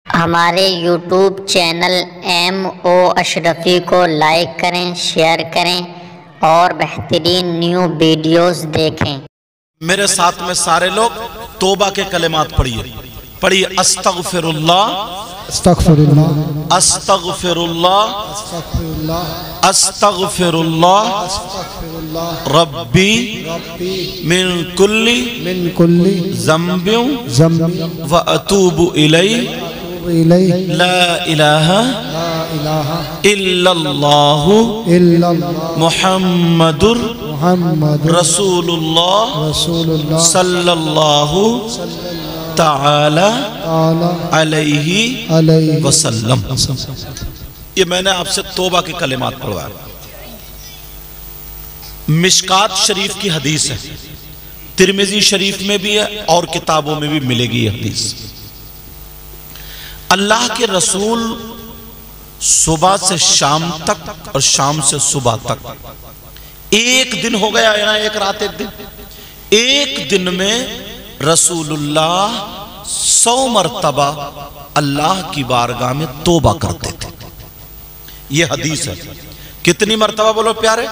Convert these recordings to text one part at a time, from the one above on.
ہمارے YouTube channel MO اشرفی کو like کریں، شیئر کریں اور بہترین نیو ویڈیوز دیکھیں۔ میرے ساتھ میں سارے لوگ توبہ کے کلمات پڑھیے استغفر اللہ استغفر اللہ استغفر اللہ استغفر استغفر اللہ اللہ ربی من کل ذنب واتوب الیہ لا الہ الا اللہ محمد رسول اللہ صلی اللہ تعالی علیہ وسلم۔ یہ میں نے آپ سے توبہ کے کلمات پڑھوایا۔ مشکات شریف کی حدیث ہے، ترمذی شریف میں بھی ہے اور کتابوں میں بھی ملے گی یہ حدیث۔ اللہ کے رسول صبح سے شام تک اور شام سے صبح تک ایک دن ہو گیا ہے نا، ایک رات ایک دن میں رسول اللہ 100 مرتبہ اللہ کی بارگاہ میں توبہ کرتے تھے۔ یہ حدیث ہے۔ کتنی مرتبہ بولو پیارے؟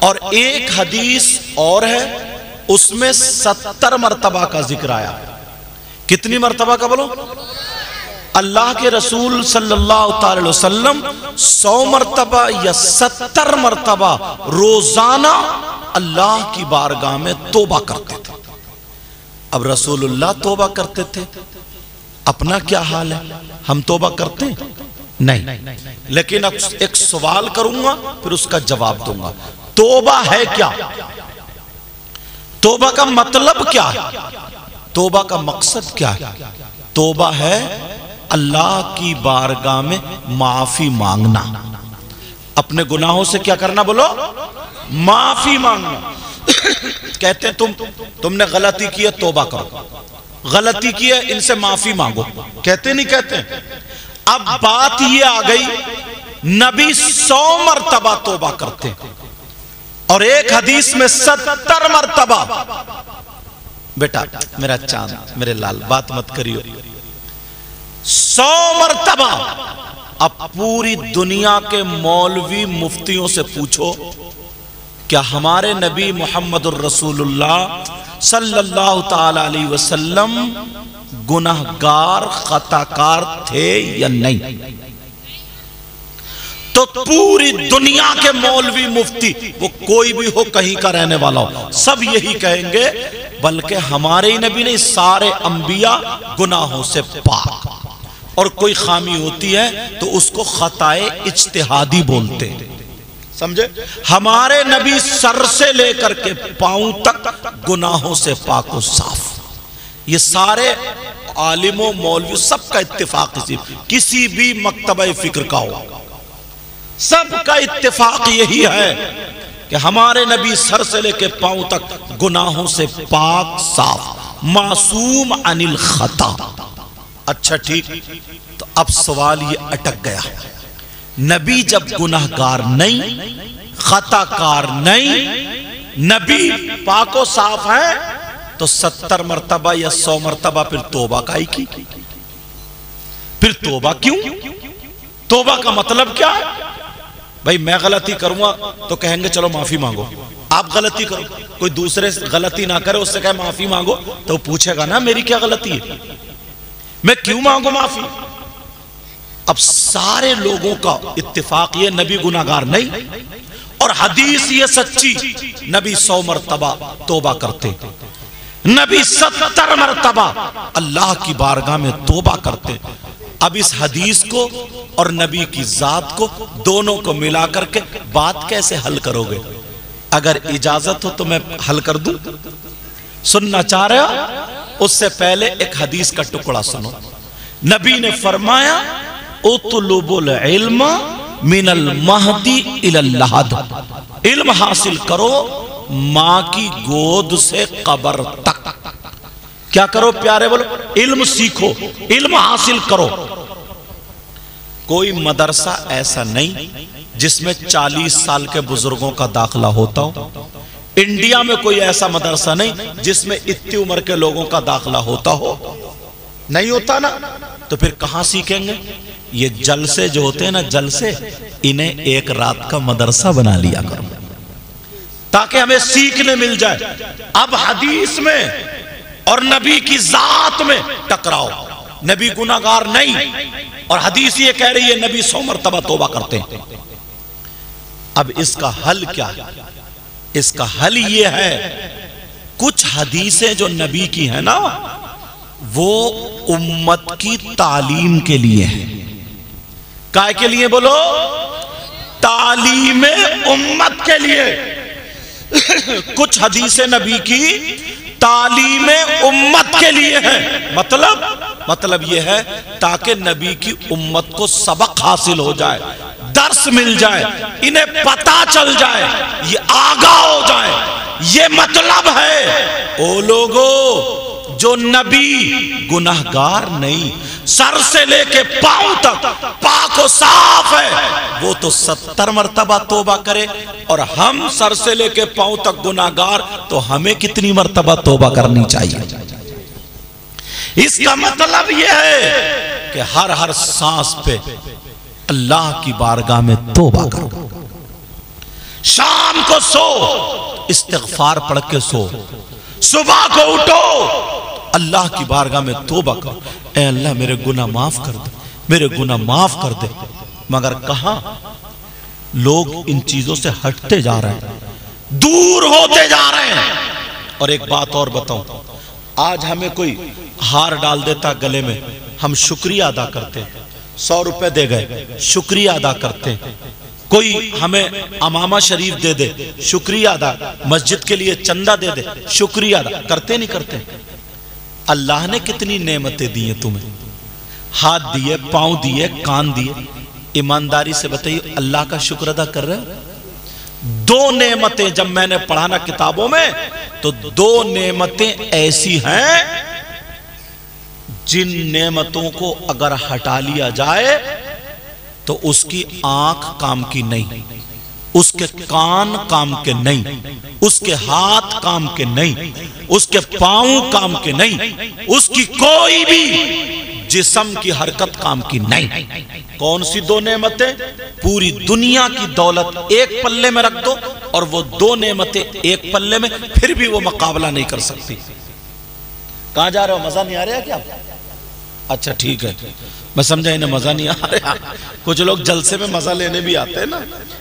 اور ایک حدیث اور ہے، اس میں 70 مرتبہ کا ذکر آیا۔ کتنی مرتبہ کا بولو؟ اللہ کے رسول صلی اللہ علیہ وسلم 100 مرتبہ یا 70 مرتبہ روزانہ اللہ کی بارگاہ میں توبہ کرتے تھے۔ اب رسول اللہ توبہ کرتے تھے، اپنا کیا حال ہے؟ ہم توبہ کرتے ہیں؟ نہیں۔ لیکن اب ایک سوال کروں گا پھر اس کا جواب دوں گا۔ توبہ ہے کیا؟ توبہ کا مطلب کیا ہے؟ توبہ کا مقصد کیا ہے؟ توبہ ہے اللہ کی بارگاہ میں معافی مانگنا۔ اپنے گناہوں سے کیا کرنا بولو؟ معافی مانگنا۔ کہتے ہیں تم نے غلطی کی ہے، توبہ کرو۔ غلطی کی ہے، ان سے معافی مانگو۔ کہتے نہیں کہتے؟ اب بات یہ آ گئی، نبی 100 مرتبہ توبہ کرتے اور ایک حدیث میں 70 مرتبہ۔ بیٹا میرا چاند، میرے لال، بات مت کریو۔ 100 مرتبہ۔ اب پوری دنیا کے مولوی مفتیوں سے پوچھو، کیا ہمارے نبی محمد الرسول اللہ صلی اللہ تعالی علیہ وسلم گناہگار خطاکار تھے یا نہیں؟ تو پوری دنیا کے مولوی مفتی، وہ کوئی بھی ہو، کہیں کا رہنے والا ہو، سب یہی کہیں گے، بلکہ ہمارے نبی نے سارے انبیاء گناہوں سے پاک، اور کوئی خامی ہوتی ہے تو اس کو خطائے اجتہادی بولتے ہیں۔ سمجھے؟ ہمارے نبی سر سے لے کر کے پاؤں تک گناہوں سے پاک و صاف۔ یہ سارے عالموں مولوی سب کا اتفاق، کسی بھی مکتبہ فکر کا ہو، سب کا اتفاق یہی ہے کہ ہمارے نبی سر سے لے کے پاؤں تک گناہوں سے پاک صاف، معصوم عن الخطا۔ اچھا ٹھیک، تو اب سوال یہ اٹک گیا، نبی جب گناہگار نہیں، خطا کار نہیں، نبی پاک و صاف ہے، تو 70 مرتبہ یا 100 مرتبہ پھر توبہ کا ہی کی؟ پھر توبہ کیوں؟ توبہ کا مطلب کیا ہے؟ بھائی میں غلطی کروں گا تو کہیں گے چلو معافی مانگو۔ آپ غلطی کرو، کوئی دوسرے غلطی نہ کرے، اس سے کہے معافی مانگو، تو پوچھے گا نا میری کیا غلطی ہے، میں کیوں مانگو معافی؟ اب سارے لوگوں کا اتفاق یہ، نبی گناہگار نہیں، اور حدیث یہ سچی، نبی 100 مرتبہ توبہ کرتے، نبی 70 مرتبہ اللہ کی بارگاہ میں توبہ کرتے۔ اب اس حدیث کو اور نبی کی ذات کو، دونوں کو ملا کر کے بات کیسے حل کرو گے؟ اگر اجازت ہو تو میں حل کر دوں؟ سننا چاہ رہے ہو؟ اس سے پہلے ایک حدیث کا ٹکڑا سنو۔ نبی نے فرمایا، اطلب العلم من المہدی الی اللحد، علم حاصل کرو ماں کی گود سے قبر تک۔ کیا کرو پیارے بولو؟ علم سیکھو، علم حاصل کرو۔ کوئی مدرسہ ایسا نہیں جس میں 40 سال کے بزرگوں کا داخلہ ہوتا ہو، انڈیا میں کوئی ایسا مدرسہ نہیں جس میں اتنی عمر کے لوگوں کا داخلہ ہوتا ہو، نہیں ہوتا نا۔ تو پھر کہاں سیکھیں گے؟ یہ جلسے جو ہوتے ہیں نا جلسے، انہیں ایک رات کا مدرسہ بنا لیا کرو تاکہ ہمیں سیکھنے مل جائے۔ اب حدیث میں اور نبی کی ذات میں ٹکراؤ، نبی گناہگار نہیں اور حدیث یہ کہہ رہی ہے نبی 100 مرتبہ توبہ کرتے ہیں۔ اب اس کا حل کیا ہے؟ اس کا حل یہ ہے، کچھ حدیثیں جو نبی کی ہیں نا وہ امت کی تعلیم کے لیے ہیں۔ کائے کے لیے بولو؟ تعلیم امت کے لیے۔ کچھ حدیثیں نبی کی تعلیم امت کے لیے ہیں۔ مطلب یہ ہے تاکہ نبی کی امت کو سبق حاصل ہو جائے، درس مل جائے، انہیں پتہ چل جائے، یہ آگاہ ہو جائے۔ یہ مطلب ہے او لوگو جو نبی گناہگار نہیں، سر سے لے کے پاؤں تک پاک و صاف ہے، وہ تو 70 مرتبہ توبہ کرے، اور ہم سر سے لے کے پاؤں تک گناہگار، تو ہمیں کتنی مرتبہ توبہ کرنی چاہیے؟ اس کا مطلب یہ ہے کہ ہر سانس پہ اللہ کی بارگاہ میں توبہ کرو۔ شام کو سو استغفار پڑھ کے سو، صبح کو اٹھو اللہ کی بارگاہ میں توبہ کرو، اے اللہ میرے گناہ معاف کر دے، میرے گناہ معاف کر دے۔ مگر کہاں لوگ ان چیزوں سے ہٹتے جا رہے ہیں، دور ہوتے جا رہے ہیں۔ اور ایک بات اور بتاؤں، آج ہمیں کوئی ہار ڈال دیتا گلے میں، ہم شکریہ ادا کرتے ہیں، 100 روپے دے گئے شکریہ ادا کرتے ہیں، کوئی ہمیں امامہ شریف دے دے شکریہ ادا، مسجد کے لیے چندہ دے دے شکریہ ادا کرتے نہیں کرتے؟ اللہ نے کتنی نعمتیں دی ہیں تمہیں، ہاتھ دیے، پاؤں دیے، کان دیے، ایمانداری سے بتائیے اللہ کا شکر ادا کر رہے ہیں؟ 2 نعمتیں جب میں نے پڑھانا کتابوں میں تو 2 نعمتیں ایسی ہیں جن نعمتوں کو اگر ہٹا لیا جائے تو اس کی آنکھ کام کی نہیں، اس کے کان کام کے نہیں، اس کے ہاتھ کام کے نہیں، اس کے پاؤں کام کے نہیں، اس کی کوئی بھی جسم کی حرکت کام کی نہیں۔ کون سی 2 نعمتیں؟ پوری دنیا کی دولت ایک پلے میں رکھ دو اور وہ 2 نعمتیں ایک پلے میں، پھر بھی وہ مقابلہ نہیں کر سکتی۔ کہاں جا رہے ہو؟ مزہ نہیں آ رہا کیا؟ اچھا ٹھیک ہے، میں سمجھا انہیں مزہ نہیں آ رہا۔ کچھ لوگ جلسے میں مزہ لینے بھی آتے ہیں نا،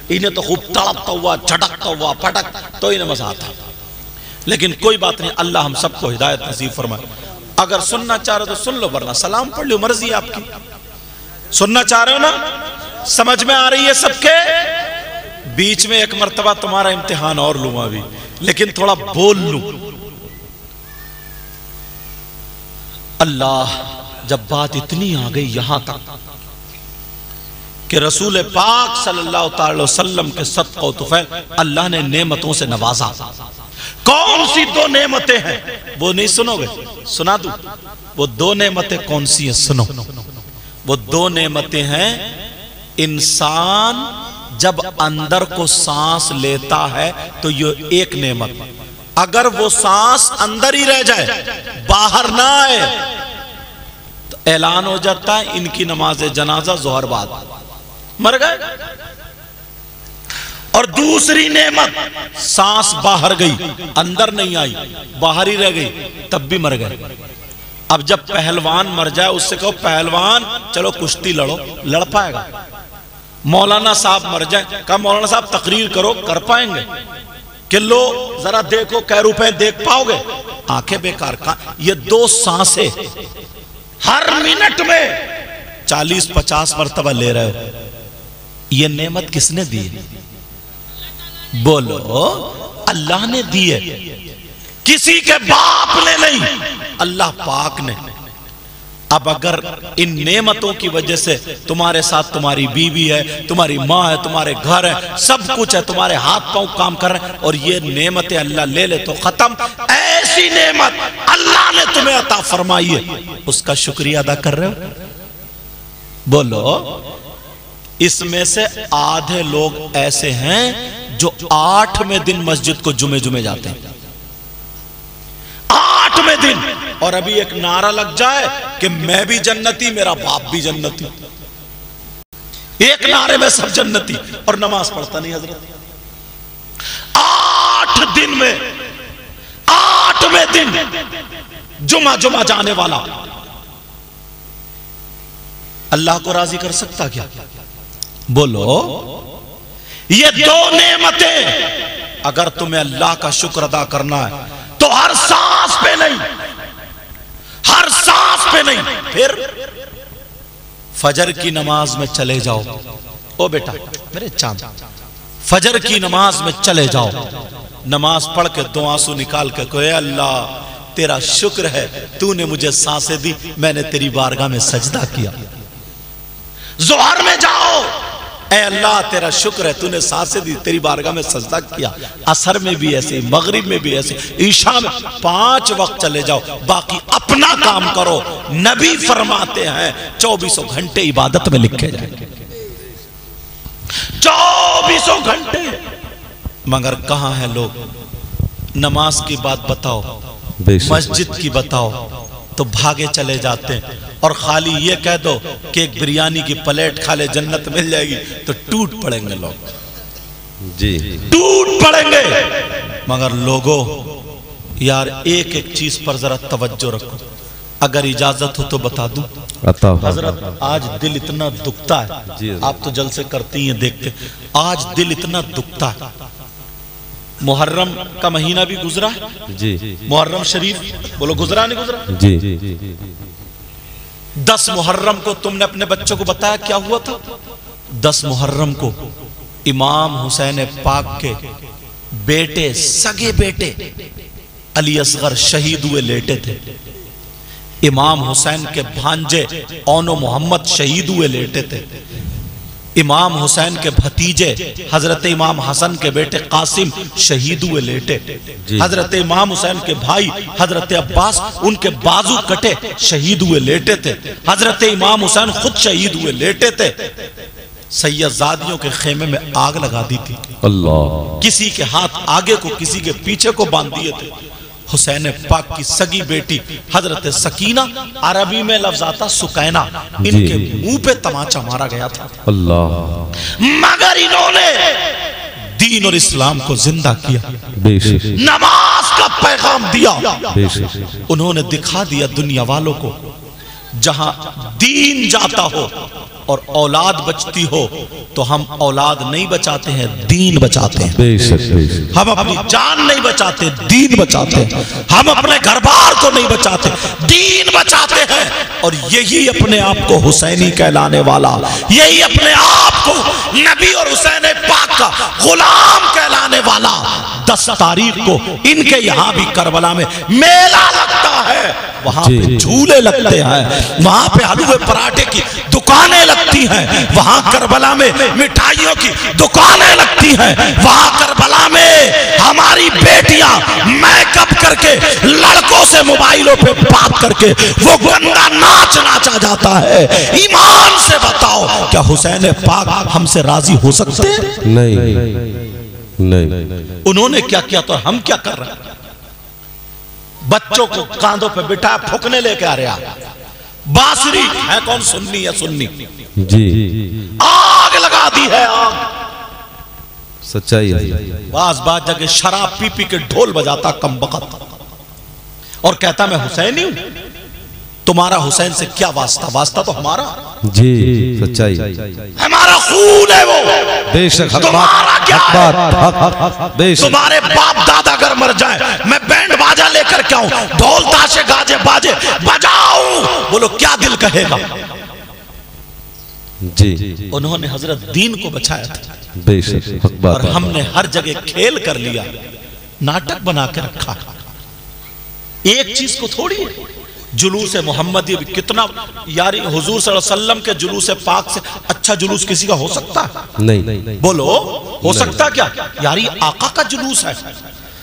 انہیں تو خوب تڑپتا ہوا، جھٹکتا ہوا، پھٹک تو انہیں مزہ آتا۔ لیکن کوئی بات نہیں، اللہ ہم سب کو ہدایت نصیب فرمائے۔ اگر سننا چاہ رہے تو سن لو، ورنہ سلام پڑھ لو، مرضی آپ کی۔ سننا چاہ رہے ہو نا؟ سمجھ میں آ رہی ہے سب کے؟ بیچ میں ایک مرتبہ تمہارا امتحان اور لوں ابھی، لیکن تھوڑا بول لوں۔ اللہ جب بات اتنی آ گئی یہاں تک کہ رسول پاک صلی اللہ تعالی وسلم کے صدقہ و طفیل اللہ نے نعمتوں سے نوازا۔ کون سی 2 نعمتیں ہیں؟ وہ نہیں سنو گے؟ سنا دوں وہ 2 نعمتیں کون سی ہیں؟ سنو، وہ 2 نعمتیں ہیں، انسان جب اندر کو سانس لیتا ہے تو یہ ایک نعمت، اگر وہ سانس اندر ہی رہ جائے باہر نہ آئے تو اعلان ہو جاتا ہے ان کی نماز جنازہ ظہر بعد، مر گئے۔ اور دوسری نعمت، سانس باہر گئی، اندر نہیں آئی، باہر ہی رہ گئی، تب بھی مر گئے۔ اب جب پہلوان مر جائے اس سے کہو پہلوان چلو کشتی لڑو، لڑ پائے گا؟ مولانا صاحب مر جائے، کہا مولانا صاحب تقریر کرو، کر پائیں گے؟ کہ لو ذرا دیکھو کئی روپے دیکھ پاؤ گے؟ آنکھیں بیکار۔ یہ 2 سانسیں ہر منٹ میں 40-50 مرتبہ لے رہے ہو، یہ نعمت کس نے دی؟ بولو، اللہ نے دی ہے، کسی کے باپ نے نہیں، اللہ پاک نے۔ اب اگر ان نعمتوں کی وجہ سے تمہارے ساتھ تمہاری بیوی ہے، تمہاری ماں ہے، تمہارے گھر ہے، سب کچھ ہے، تمہارے ہاتھ پاؤں کام کر رہے ہیں، اور یہ نعمتیں اللہ لے لے تو ختم۔ ایسی نعمت اللہ نے تمہیں عطا فرمائی ہے، اس کا شکریہ ادا کر رہے ہو؟ بولو۔ اس میں سے آدھے لوگ ایسے ہیں جو 8ویں دن مسجد کو جمعے جاتے ہیں، 8ویں دن، اور ابھی ایک نعرہ لگ جائے کہ میں بھی جنتی میرا باپ بھی جنتی، ایک نعرے میں سب جنتی، اور نماز پڑھتا نہیں حضرت۔ 8 دن میں 8ویں دن جمعہ جانے والا اللہ کو راضی کر سکتا کیا؟ بولو، یہ 2 نعمتیں اگر تمہیں اللہ کا شکر ادا کرنا ہے تو ہر سانس پہ نہیں، ہر سانس پہ نہیں، پھر فجر کی نماز میں چلے جاؤ۔ او بیٹا میرے چاند، فجر کی نماز میں چلے جاؤ، نماز پڑھ کے 2 آنسو نکال کے کہو اے اللہ تیرا شکر ہے تو نے مجھے سانسیں دی، میں نے تیری بارگاہ میں سجدہ کیا۔ ظہر میں جاؤ، اے اللہ تیرا شکر ہے تو نے سانسیں دی، تیری بارگاہ میں سجدہ کیا۔ عصر میں بھی ایسے، مغرب میں بھی ایسے، عشاء میں 5 وقت چلے جاؤ، باقی اپنا کام کرو۔ نبی فرماتے ہیں 24 گھنٹے عبادت میں لکھے جائیں گے، 24 گھنٹے۔ مگر کہاں ہیں لوگ؟ نماز کی بات بتاؤ، مسجد کی بتاؤ تو بھاگے چلے جاتے ہیں، اور خالی یہ کہہ دو کہ ایک بریانی کی پلیٹ کھا لے جنت مل جائے گی تو ٹوٹ پڑیں گے لوگ، جی ٹوٹ پڑیں گے۔ مگر لوگوں یار ایک ایک چیز پر ذرا توجہ رکھو، اگر اجازت ہو تو بتا دوں حضرت، آج دل اتنا دکھتا ہے، آپ تو جلسے کرتی ہیں دیکھتے، آج دل اتنا دکھتا ہے۔ محرم کا مہینہ بھی گزرا ہے، جی محرم شریف، بولو گزرا نہیں گزرا؟ جی 10 محرم کو تم نے اپنے بچوں کو بتایا کیا ہوا تھا؟ 10 محرم کو امام حسین پاک کے بیٹے، سگے بیٹے علی اصغر شہید ہوئے لیٹے تھے، امام حسین کے بھانجے اون و محمد شہید ہوئے لیٹے تھے، امام حسین کے بھتیجے حضرت امام حسن کے بیٹے قاسم شہید ہوئے لیٹے، حضرت امام حسین کے بھائی حضرت عباس ان کے بازو کٹے شہید ہوئے لیٹے تھے، حضرت امام حسین خود شہید ہوئے لیٹے تھے۔ سید زادیوں کے خیمے میں آگ لگا دی تھی، اللہ، کسی کے ہاتھ آگے کو کسی کے پیچھے کو باندھ دیے تھے۔ حسین پاک کی سگی بیٹی حضرت سکینہ، عربی میں لفظ آتا سکینہ، ان کے منہ پہ تماچا مارا گیا تھا، اللہ، مگر انہوں نے دین اور اسلام کو زندہ کیا، بے شک، نماز کا پیغام دیا، بے شک، انہوں نے دکھا دیا دنیا والوں کو جہاں دین جاتا ہو اور اولاد بچتی ہو تو ہم اولاد نہیں بچاتے ہیں، دین بچاتے ہیں، بے شک، بے شک، ہم اپنی جان نہیں بچاتے، دین بچاتے ہیں، ہم اپنے گھر بار کو نہیں بچاتے، دین بچاتے ہیں۔ اور یہی اپنے آپ کو حسینی کہلانے والا، یہی اپنے آپ کو نبی اور حسین پاک کا غلام کہلانے والا 10 تاریخ کو ان کے یہاں بھی کربلا میں میلہ لگتا ہے، وہاں پہ جھولے لگتے ہیں، وہاں پہ حلوے پراٹھے کی دکانیں لگتی ہیں، وہاں کربلا میں مٹھائیوں کی دکانیں لگتی ہیں، وہاں کربلا میں ہماری بیٹیاں میک اپ کر کے لڑکوں سے موبائلوں پہ بات کر کے وہ گندا ناچ ناچا جاتا ہے۔ ایمان سے بتاؤ کیا حسین پاک ہم سے راضی ہو سکتے ہیں؟ نہیں، انہوں نے کیا کیا تو ہم کیا کر رہے ہیں؟ بچوں کو کاندھوں پہ بٹھا پھکنے لے کے آ رہا، بانسری ہے کون؟ سنی یا سنی، جی آگ لگا دی ہے، آگ، سچائی ہے، بعض جگہ شراب پی پی کے ڈھول بجاتا کم بخت، اور کہتا میں حسینی ہوں۔ تمہارا حسین سے کیا واسطہ؟ واسطہ تو ہمارا، جی سچائی، ہمارا خون ہے وہ، بے شک، تمہارا کیا ہے؟ بے شک، تمہارے باپ دادا اگر مر جائیں میں بینڈ باجا لے کر کیا ہوں، ڈھول تاشے گاجے باجے بجاؤں، بولو کیا دل کہے گا؟ جی انہوں نے حضرت دین کو بچایا تھا، بے شک، حق بات، اور ہم نے ہر جگہ کھیل کر لیا، ناٹک بنا کے رکھا۔ ایک چیز کو تھوڑی ہے، جلوس محمدی کتنا یاری، حضور صلی اللہ علیہ وسلم کے جلوس پاک سے اچھا جلوس کسی کا ہو سکتا ہے؟ نہیں، بولو ہو سکتا کیا؟ یاری آقا کا جلوس ہے،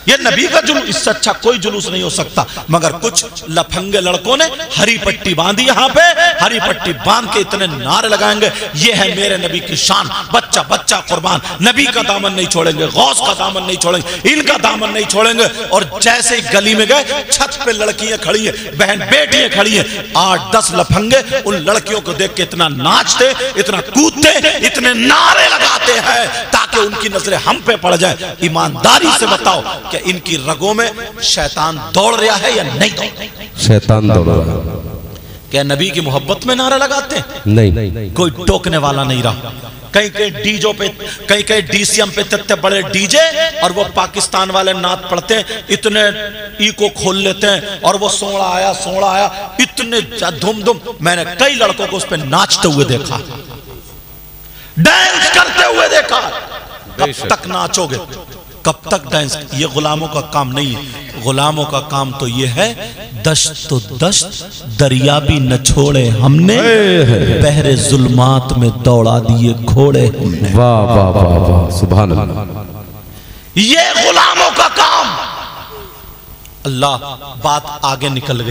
یہ نبی کا جلوس، اس سے اچھا کوئی جلوس نہیں ہو سکتا۔ مگر کچھ لپھنگے لڑکوں نے ہری پٹی باندھی، یہاں پہ ہری پٹی باندھ کے اتنے نعرے لگائیں گے، یہ ہے میرے نبی کی شان، بچہ بچہ قربان، نبی کا دامن نہیں چھوڑیں گے، غوث کا دامن نہیں چھوڑیں گے، ان کا دامن نہیں چھوڑیں گے۔ اور جیسے ہی گلی میں گئے، چھت پہ لڑکیاں کھڑی ہیں، بہن بیٹیاں کھڑی ہیں، 8-10 لپھنگے ان لڑکیوں کو دیکھ کے اتنا ناچتے، اتنا کودتے، اتنے نعرے لگاتے ہیں تاکہ ان کی نظریں ہم پہ پڑ جائیں۔ ایمانداری سے بتاؤ کہ ان کی رگوں میں شیطان دوڑ رہا ہے یا نہیں دوڑ رہا؟ شیطان دوڑ رہا ہے۔ کیا نبی کی محبت میں نعرے لگاتے ہیں؟ نہیں، کوئی ٹوکنے والا نہیں رہا۔ کہیں کہیں ڈیجو پہ، کہیں کہیں ڈی سی ایم پہ تے بڑے ڈی جے، اور وہ پاکستان والے نعت پڑھتے ہیں، اتنے ای کو کھول لیتے ہیں، اور وہ سوڑا آیا، اتنے دھم دھم۔ میں نے کئی لڑکوں کو اس پہ ناچتے ہوئے دیکھا، ڈانس کرتے ہوئے دیکھا۔ کب تک ناچو گے؟ کب تک ڈانس؟ یہ غلاموں کا کام نہیں ہے۔ غلاموں کا کام تو یہ ہے، دشت تو دشت دریا بھی نہ چھوڑے ہم نے، بحر ظلمات میں دوڑا دیے گھوڑے ہم نے۔ واہ واہ واہ واہ، سبحان اللہ۔ یہ غلاموں کا کام۔ اللہ، بات آگے نکل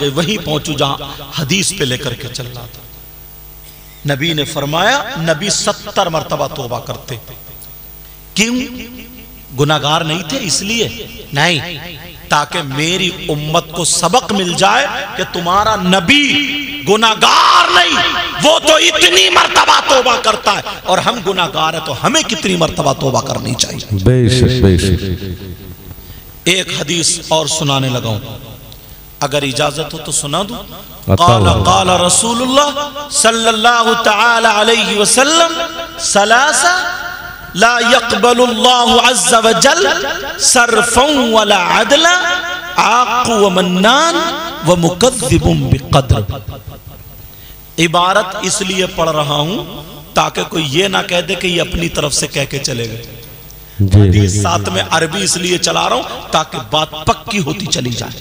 گئی، وہیں پہنچو جہاں حدیث پہ لے کر کے چل رہا تھا۔ نبی نے فرمایا، نبی 70 مرتبہ توبہ کرتے۔ کیوں؟ گناہگار نہیں تھے اس لیے نہیں، تاکہ میری امت کو سبق مل جائے کہ تمہارا نبی گناہگار نہیں، وہ تو اتنی مرتبہ توبہ کرتا ہے، اور ہم گناہگار ہیں تو ہمیں کتنی مرتبہ توبہ کرنی چاہیے۔ بے شک۔ ایک حدیث اور سنانے لگا ہوں، اگر اجازت ہو تو سنا دوں۔ قال رسول اللہ صلی اللہ تعالی علیہ وسلم، ثلاثہ لا يقبل اللہ عز وجل صرفا ولا عدلا، عاق ومنان ومکذب بقدر۔ عبارت اس لیے پڑھ رہا ہوں تاکہ کوئی یہ نہ کہہ دے کہ یہ اپنی طرف سے کہہ کے چلے گئے۔ حدیث ساتھ میں عربی اس لیے چلا رہا ہوں تاکہ بات پکی ہوتی چلی جائے۔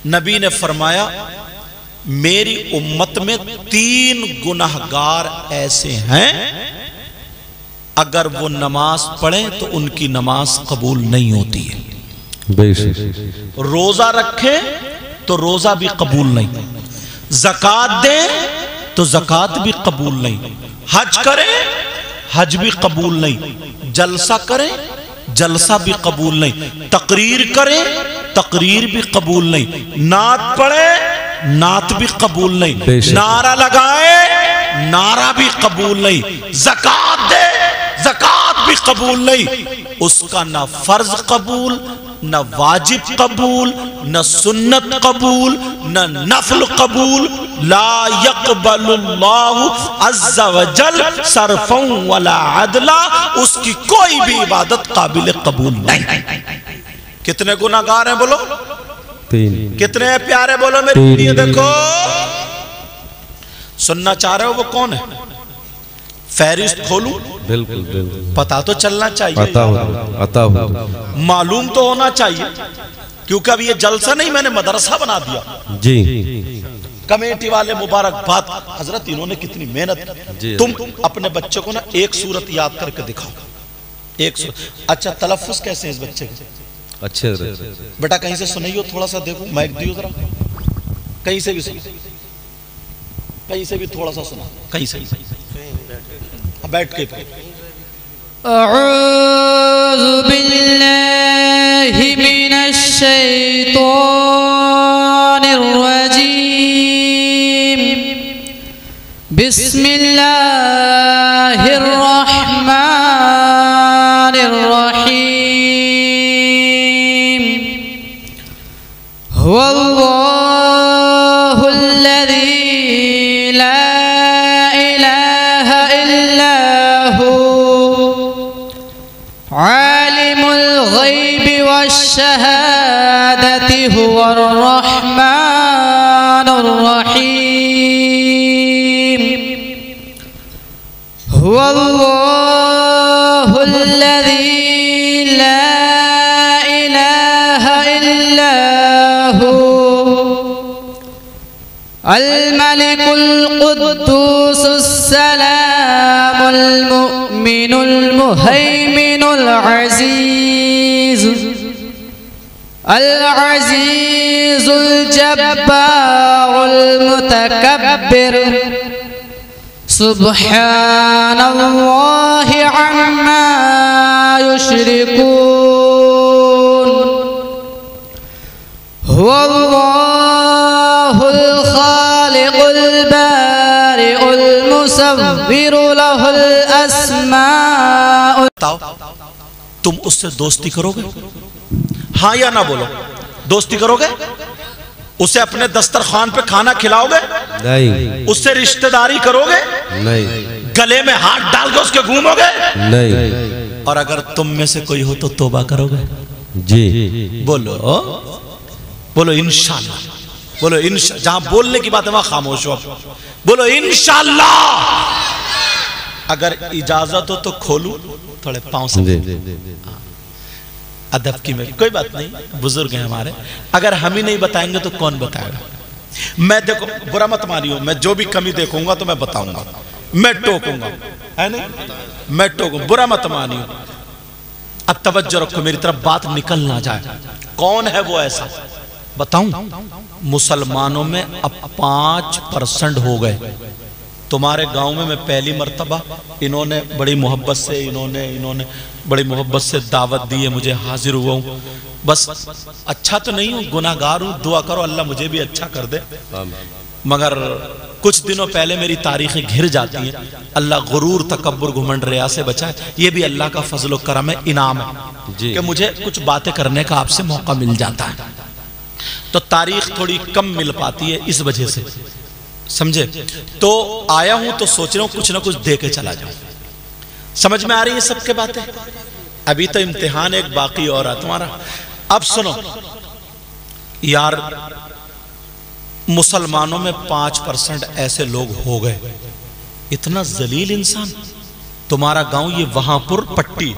نبی نے فرمایا، میری امت میں 3 گناہگار ایسے ہیں، اگر وہ نماز پڑھیں تو ان کی نماز قبول نہیں ہوتی ہے۔ بے شک۔ روزہ رکھیں تو روزہ بھی قبول نہیں، زکوٰۃ دیں تو زکوٰۃ بھی قبول نہیں، حج کریں حج بھی قبول نہیں، جلسہ کریں جلسہ بھی قبول نہیں، تقریر کریں تقریر بھی قبول نہیں، نعت پڑھیں نعت بھی قبول نہیں، نعرہ لگائے نعرہ بھی قبول نہیں، زکوٰۃ دے زکوٰۃ بھی قبول نہیں۔ اس کا نہ فرض قبول، نہ واجب قبول، نہ سنت قبول، نہ نفل قبول۔ لا يقبل اللہ عز وجل صرفا ولا عدلا، اس کی کوئی بھی عبادت قابل قبول نہیں۔ کتنے گناہگار ہیں بولو؟ 3۔ کتنے ہیں پیارے بولو میری لیے؟ دیکھو، سننا چاہ رہے ہو وہ کون ہے؟ فہرست کھولوں؟ بالکل۔ پتا تو چلنا چاہیے، عطا ہو، معلوم تو ہونا چاہیے، کیونکہ اب یہ جلسہ نہیں، میں نے مدرسہ بنا دیا۔ جی کمیٹی والے مبارکباد حضرت، انہوں نے کتنی محنت۔ تم اپنے بچے کو نا ایک سورت یاد کر کے دکھاؤ، ایک سورت۔ اچھا، تلفظ کیسے ہیں اس بچے کے؟ اچھے بیٹا کہیں سے سنائیو، تھوڑا سا دیکھو، مائک دیو ذرا، کہیں سے بھی سنا، کہیں سے بھی تھوڑا سا سنا، کہیں سے بیٹھ کے۔ اعوذ باللہ من الشیطان الرجیم، بسم اللہ الرحمن الرحیم، هو اللہ الذی لا عالم الغیب والشہادة هو الرحمن الرحیم، هو اللہ الذی لا الہ الا هو الملك القدوس السلام المؤمن المؤمن المهيمن العزيز العزيز الجبار المتكبر سبحان الله عما يشركون هو الله الخالق البارئ المصور له الأسماء. تم اس سے دوستی کرو گے؟ ہاں یا نہ بولو. دوستی کرو گے؟ اسے اپنے دسترخوان پہ کھانا کھلاؤ گے؟ نہیں. اس سے رشتہ داری کرو گے؟ نہیں. گلے میں ہاتھ ڈال کے اس کے گھومو گے؟ نہیں. اور اگر تم میں سے کوئی ہو تو توبہ کرو گے؟ جی. بولو بولو انشاءاللہ. بولو انشاءاللہ. جہاں بولنے کی بات ہے وہاں خاموش ہو. بولو انشاءاللہ. اگر اجازت ہو تو کھولو تھوڑے پاؤں سے. ادب کی میں کوئی بات نہیں، بزرگ ہیں ہمارے. اگر ہم ہی نہیں بتائیں گے تو کون بتائے گا؟ میں دیکھو برا مت مانیو، میں جو بھی کمی دیکھوں گا تو میں بتاؤں گا، میں ٹوکوں گا، ہے نہیں؟ میں ٹوکوں. برا مت مانیو. اب توجہ رکھو میری طرف، بات نکل نہ جائے. کون ہے وہ ایسا؟ بتاؤں. مسلمانوں میں اب 5% ہو گئے. تمہارے گاؤں میں پہلی مرتبہ انہوں نے بڑی محبت سے انہوں نے بڑی محبت سے دعوت دی ہے، مجھے حاضر ہوا ہوں. بس اچھا تو نہیں ہوں، گناہگار ہوں. دعا کرو اللہ مجھے بھی اچھا کر دے. مگر کچھ دنوں پہلے میری تاریخیں گھر جاتی ہیں. اللہ غرور تکبر گھمنڈ ریا سے بچائے. یہ بھی اللہ کا فضل و کرم ہے، انعام ہے کہ مجھے کچھ باتیں کرنے کا آپ سے موقع مل جاتا ہے. تو تاریخ تھوڑی کم مل پاتی ہے اس وجہ سے، سمجھے؟ تو آیا ہوں تو سوچ رہا ہوں کچھ نہ کچھ دے کے چلا جاؤں. سمجھ میں آ رہی ہے سب کے باتیں؟ ابھی تو امتحان ایک باقی اور ہے تمہارا. اب سنو یار، مسلمانوں میں 5% ایسے لوگ ہو گئے. اتنا ذلیل انسان. تمہارا گاؤں یہ وہاں پر پٹی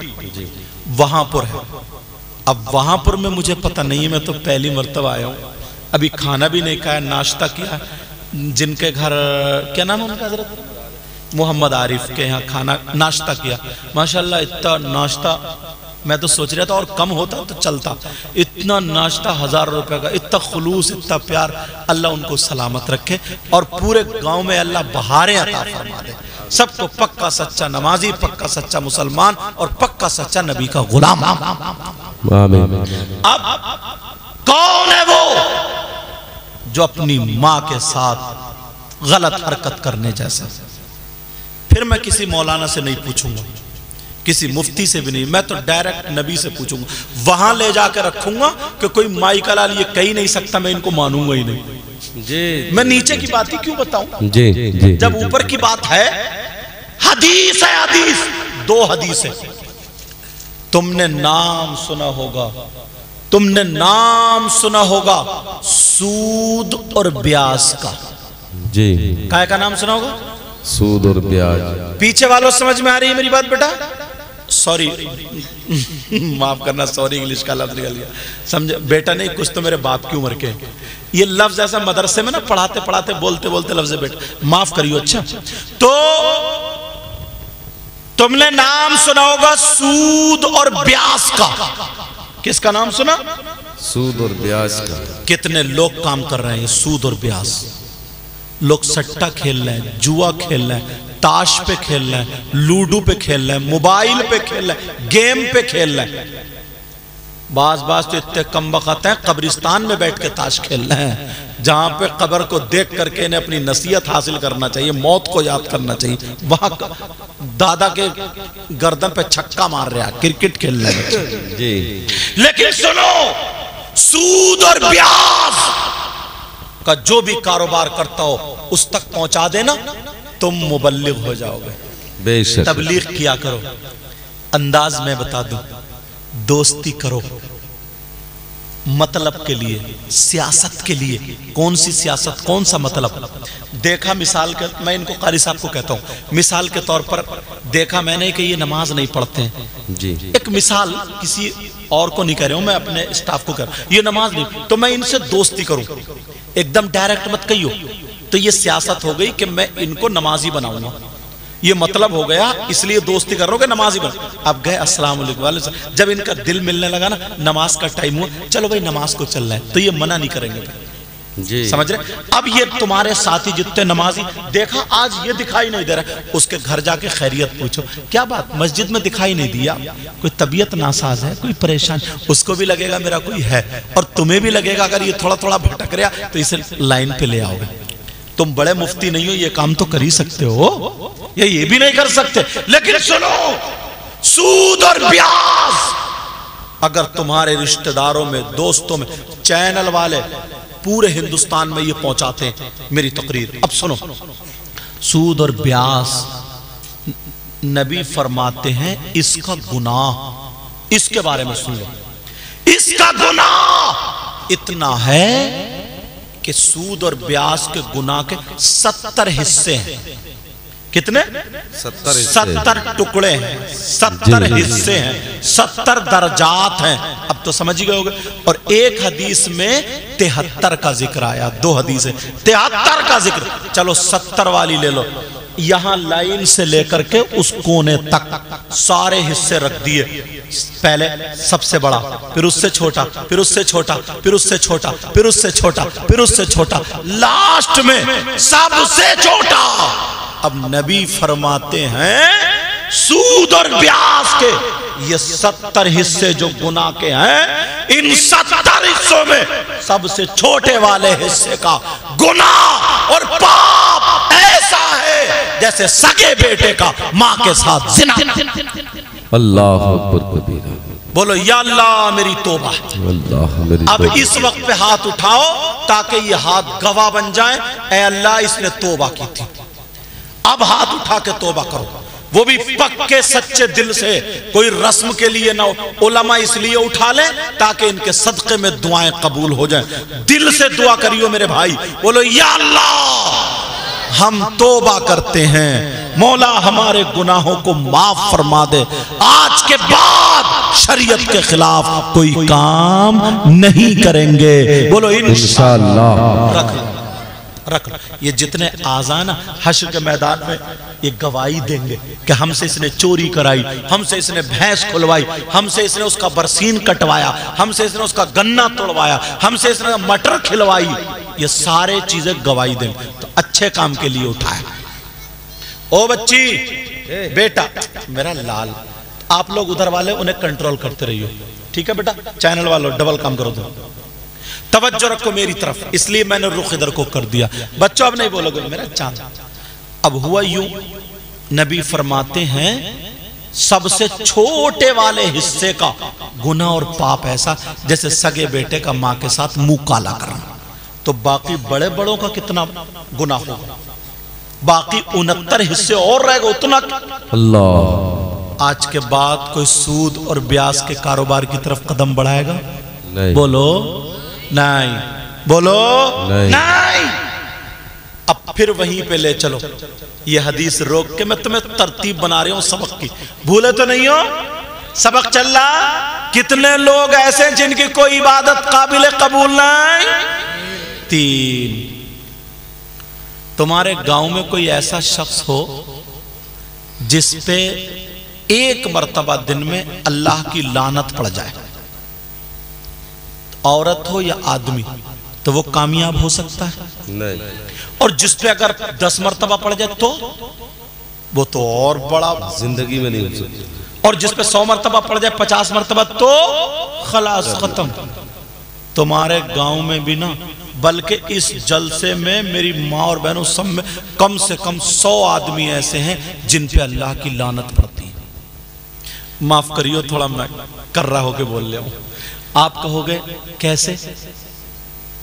وہاں پر ہے. اب وہاں پر میں مجھے پتہ نہیں ہے، میں تو پہلی مرتبہ آیا ہوں. ابھی کھانا بھی نہیں کھایا، ناشتہ کیا. جن کے گھر کیا نام ہے ان کا حضرت؟ محمد عارف کے یہاں کھانا ناشتہ کیا. ماشاءاللہ اتنا ناشتہ میں تو سوچ رہا تھا اور کم ہوتا تو چلتا. اتنا ناشتہ 1000 روپے کا، اتنا خلوص، اتنا پیار. اللہ ان کو سلامت رکھے اور پورے گاؤں میں اللہ بہاریں عطا فرما دے. سب کو پکا سچا نمازی، پکا سچا مسلمان اور پکا سچا نبی کا غلام. آمین. اب کون ہے وہ جو اپنی ماں کے ساتھ غلط حرکت کرنے جیسا؟ پھر میں کسی مولانا سے نہیں پوچھوں گا، کسی مفتی سے بھی نہیں، میں تو ڈائریکٹ نبی سے پوچھوں گا. وہاں لے جا کے رکھوں گا کہ کوئی مائی کا لال یہ کہی نہیں سکتا، میں ان کو مانوں گا ہی نہیں. میں نیچے کی بات ہی کیوں بتاؤں جب اوپر کی بات ہے؟ حدیث ہے، حدیث. 2 حدیث ہے. تم نے نام سنا ہوگا، تم نے نام سنا ہوگا سود اور بیاس کا. جی. کائے کا نام سنا ہوگا؟ سود اور بیاج. پیچھے والوں سمجھ میں آ رہی ہے میری بات بیٹا؟ سوری معاف کرنا، سوری انگلش کا لفظ نکل گیا. سمجھے بیٹا نہیں، کچھ تو میرے باپ کی عمر کے. یہ لفظ ایسا مدرسے میں نا پڑھاتے پڑھاتے بولتے بولتے لفظ بیٹا، معاف کریو. اچھا تو تم نے نام سنا ہوگا سود اور بیاس کا. کس کا نام سنا؟ سود اور بیاس کا. کتنے لوگ کام کر رہے ہیں سود اور بیاس. لوگ سٹا کھیل رہے ہیں، جوا کھیل رہے ہیں، تاش پہ کھیل رہے ہیں، لوڈو پہ کھیل رہے ہیں، موبائل پہ کھیل رہے ہیں، گیم پہ کھیل رہے ہیں. بعض تو اتنے کم وقت ہیں قبرستان میں بیٹھ کے تاش کھیل رہے ہیں، جہاں پہ قبر کو دیکھ کر کے انہیں اپنی نصیحت حاصل کرنا چاہیے، موت کو یاد کرنا چاہیے. وہاں دادا کے گردن پہ چھکا مار رہا ہے، کرکٹ کھیل رہے ہیں. جی. لیکن سنو، سود اور بیاس کا جو بھی کاروبار کرتا ہو اس تک پہنچا دینا، تم مبلغ ہو جاؤ گے. بے شک. تبلیغ کیا کرو. انداز میں بتا دوں، دوستی کرو مطلب کے لیے، سیاست کے لیے. کون سی سیاست، کون سا مطلب؟ دیکھا مثال کے، میں ان کو قاری صاحب کو کہتا ہوں، مثال کے طور پر دیکھا میں نے کہ یہ نماز نہیں پڑھتے ہیں. جی. ایک مثال کسی اور کو نہیں کہہ رہا ہوں، میں اپنے اسٹاف کو کہہ رہا ہوں، یہ نماز نہیں، تو میں ان سے دوستی کروں. ایک دم ڈائریکٹ مت کہیو، تو یہ سیاست ہو گئی کہ میں ان کو نمازی بناؤں گا. یہ مطلب ہو گیا، اس لیے دوستی کر رہا ہو کہ نمازی بن. اب گئے السلام علیکم، جب ان کا دل ملنے لگا نا، نماز کا ٹائم ہوا، چلو بھائی نماز کو چل رہا ہے، تو یہ منع نہیں کریں گے. جی سمجھ رہے؟ اب یہ تمہارے ساتھی جتنے نمازی دیکھا آج یہ دکھائی نہیں دے رہا، اس کے گھر جا کے خیریت پوچھو، کیا بات مسجد میں دکھائی نہیں دیا، کوئی طبیعت ناساز ہے، کوئی پریشان، اس کو بھی لگے گا میرا کوئی ہے، اور تمہیں بھی لگے گا اگر یہ تھوڑا تھوڑا بھٹک رہا تو اسے لائن پہ لے آؤ گے. تم بڑے مفتی نہیں ہو، یہ کام تو کر ہی سکتے ہو، یہ بھی نہیں کر سکتے. لیکن سنو، سود اور بیاز اگر تمہارے رشتہ داروں میں، دوستوں میں، چینل والے پورے ہندوستان میں یہ پہنچاتے ہیں میری تقریر. اب سنو، سود اور بیاس نبی فرماتے ہیں اس کا گناہ، اس کے بارے میں سن لو، اس کا گناہ اتنا ہے کہ سود اور بیاس کے گناہ کے 70 حصے ہیں. کتنے؟ 70 ٹکڑے ہیں، 70 حصے ہیں، 70 درجات ہیں. اب تو سمجھ گئے ہوگے. اور ایک حدیث میں 73 کا ذکر آیا، 2 حدیث ہیں 73 کا ذکر. چلو 70 والی لے لو، یہاں لائن سے لے کر کے اس کونے تک سارے حصے رکھ دیے. پہلے سب سے بڑا، پھر اس سے چھوٹا، پھر اس سے چھوٹا، پھر اس سے چھوٹا، پھر اس سے چھوٹا، پھر اس سے چھوٹا، لاسٹ میں سب سے چھوٹا. اب نبی فرماتے ہیں سود اور بیاس کے یہ 70 حصے جو گناہ کے ہیں، ان 70 حصوں میں سب سے چھوٹے والے حصے کا گناہ اور پاپ ایسا ہے جیسے سگے بیٹے کا ماں کے ساتھ زنا. اللہ اکبر کبیرہ. بولو یا اللہ میری توبہ. اللہ میری اب توبہ. اس وقت پہ ہاتھ اٹھاؤ تاکہ یہ ہاتھ گواہ بن جائیں، اے اللہ اس نے توبہ کی تھی. اب ہاتھ اٹھا کے توبہ کرو، وہ بھی پکے سچے دل سے، کوئی رسم کے لیے نہ ہو. علماء اس لیے اٹھا لیں تاکہ ان کے صدقے میں دعائیں قبول ہو جائیں. دل سے دعا کریو میرے بھائی، بولو یا اللہ ہم توبہ کرتے ہیں، مولا ہمارے گناہوں کو معاف فرما دے، آج کے بعد شریعت کے خلاف کوئی کام نہیں کریں گے. بولو انشاءاللہ. رکھ لو رکھ لو. یہ جتنے آزان حشر کے میدان میں یہ گواہی دیں گے کہ ہم سے اس نے چوری کرائی، ہم سے اس نے بھینس کھلوائی، ہم سے اس نے اس کا برسین کٹوایا، ہم سے اس نے اس کا گنا توڑوایا، ہم سے اس نے مٹر کھلوائی. یہ سارے چیزیں گواہی دیں گے. تو اچھے کام کے لیے اٹھایا. او بچی، بیٹا میرا لال، آپ لوگ ادھر والے انہیں کنٹرول کرتے رہیو، ٹھیک ہے بیٹا؟ چینل والوں ڈبل کام کرو. دو توجہ رکھو میری طرف، اس لیے میں نے رخ ادھر کو کر دیا. بچوں اب نہیں بولو گے میرا چاند. اب ہوا یوں، نبی فرماتے ہیں سب سے چھوٹے والے حصے کا گناہ اور پاپ ایسا جیسے سگے بیٹے کا ماں کے ساتھ منہ کالا کرنا. تو باقی بڑے بڑوں کا کتنا گناہ ہوگا؟ باقی 69 حصے اور رہ گا اتنا. اللہ. آج کے بعد کوئی سود اور بیاس کے کاروبار کی طرف قدم بڑھائے گا؟ نہیں. بولو نہیں. بولو نہیں. اب پھر وہیں پہ لے چلو. یہ حدیث روک کے میں تمہیں ترتیب بنا رہا ہوں سبق کی، بھولے تو نہیں ہو؟ سبق چل رہا. کتنے لوگ ایسے جن کی کوئی عبادت قابل قبول نہیں؟ 3. تمہارے گاؤں میں کوئی ایسا شخص ہو جس پہ ایک مرتبہ دن میں اللہ کی لعنت پڑ جائے، عورت ہو یا آدمی، تو وہ کامیاب ہو سکتا ہے؟ نہیں. اور جس پہ اگر 10 مرتبہ پڑ جائے تو وہ تو اور بڑا زندگی میں نہیں ہو سکتی. اور جس پہ 100 مرتبہ پڑ جائے 50 مرتبہ تو خلاص ختم. تمہارے گاؤں میں بھی نا، بلکہ اس جلسے میں میری ماں اور بہنوں سب میں کم سے کم 100 آدمی ایسے ہیں جن پہ اللہ کی لعنت پڑتی ہے. معاف کریو تھوڑا میں کر رہا ہو کے بول لے ہوں. آپ کہو گے کیسے؟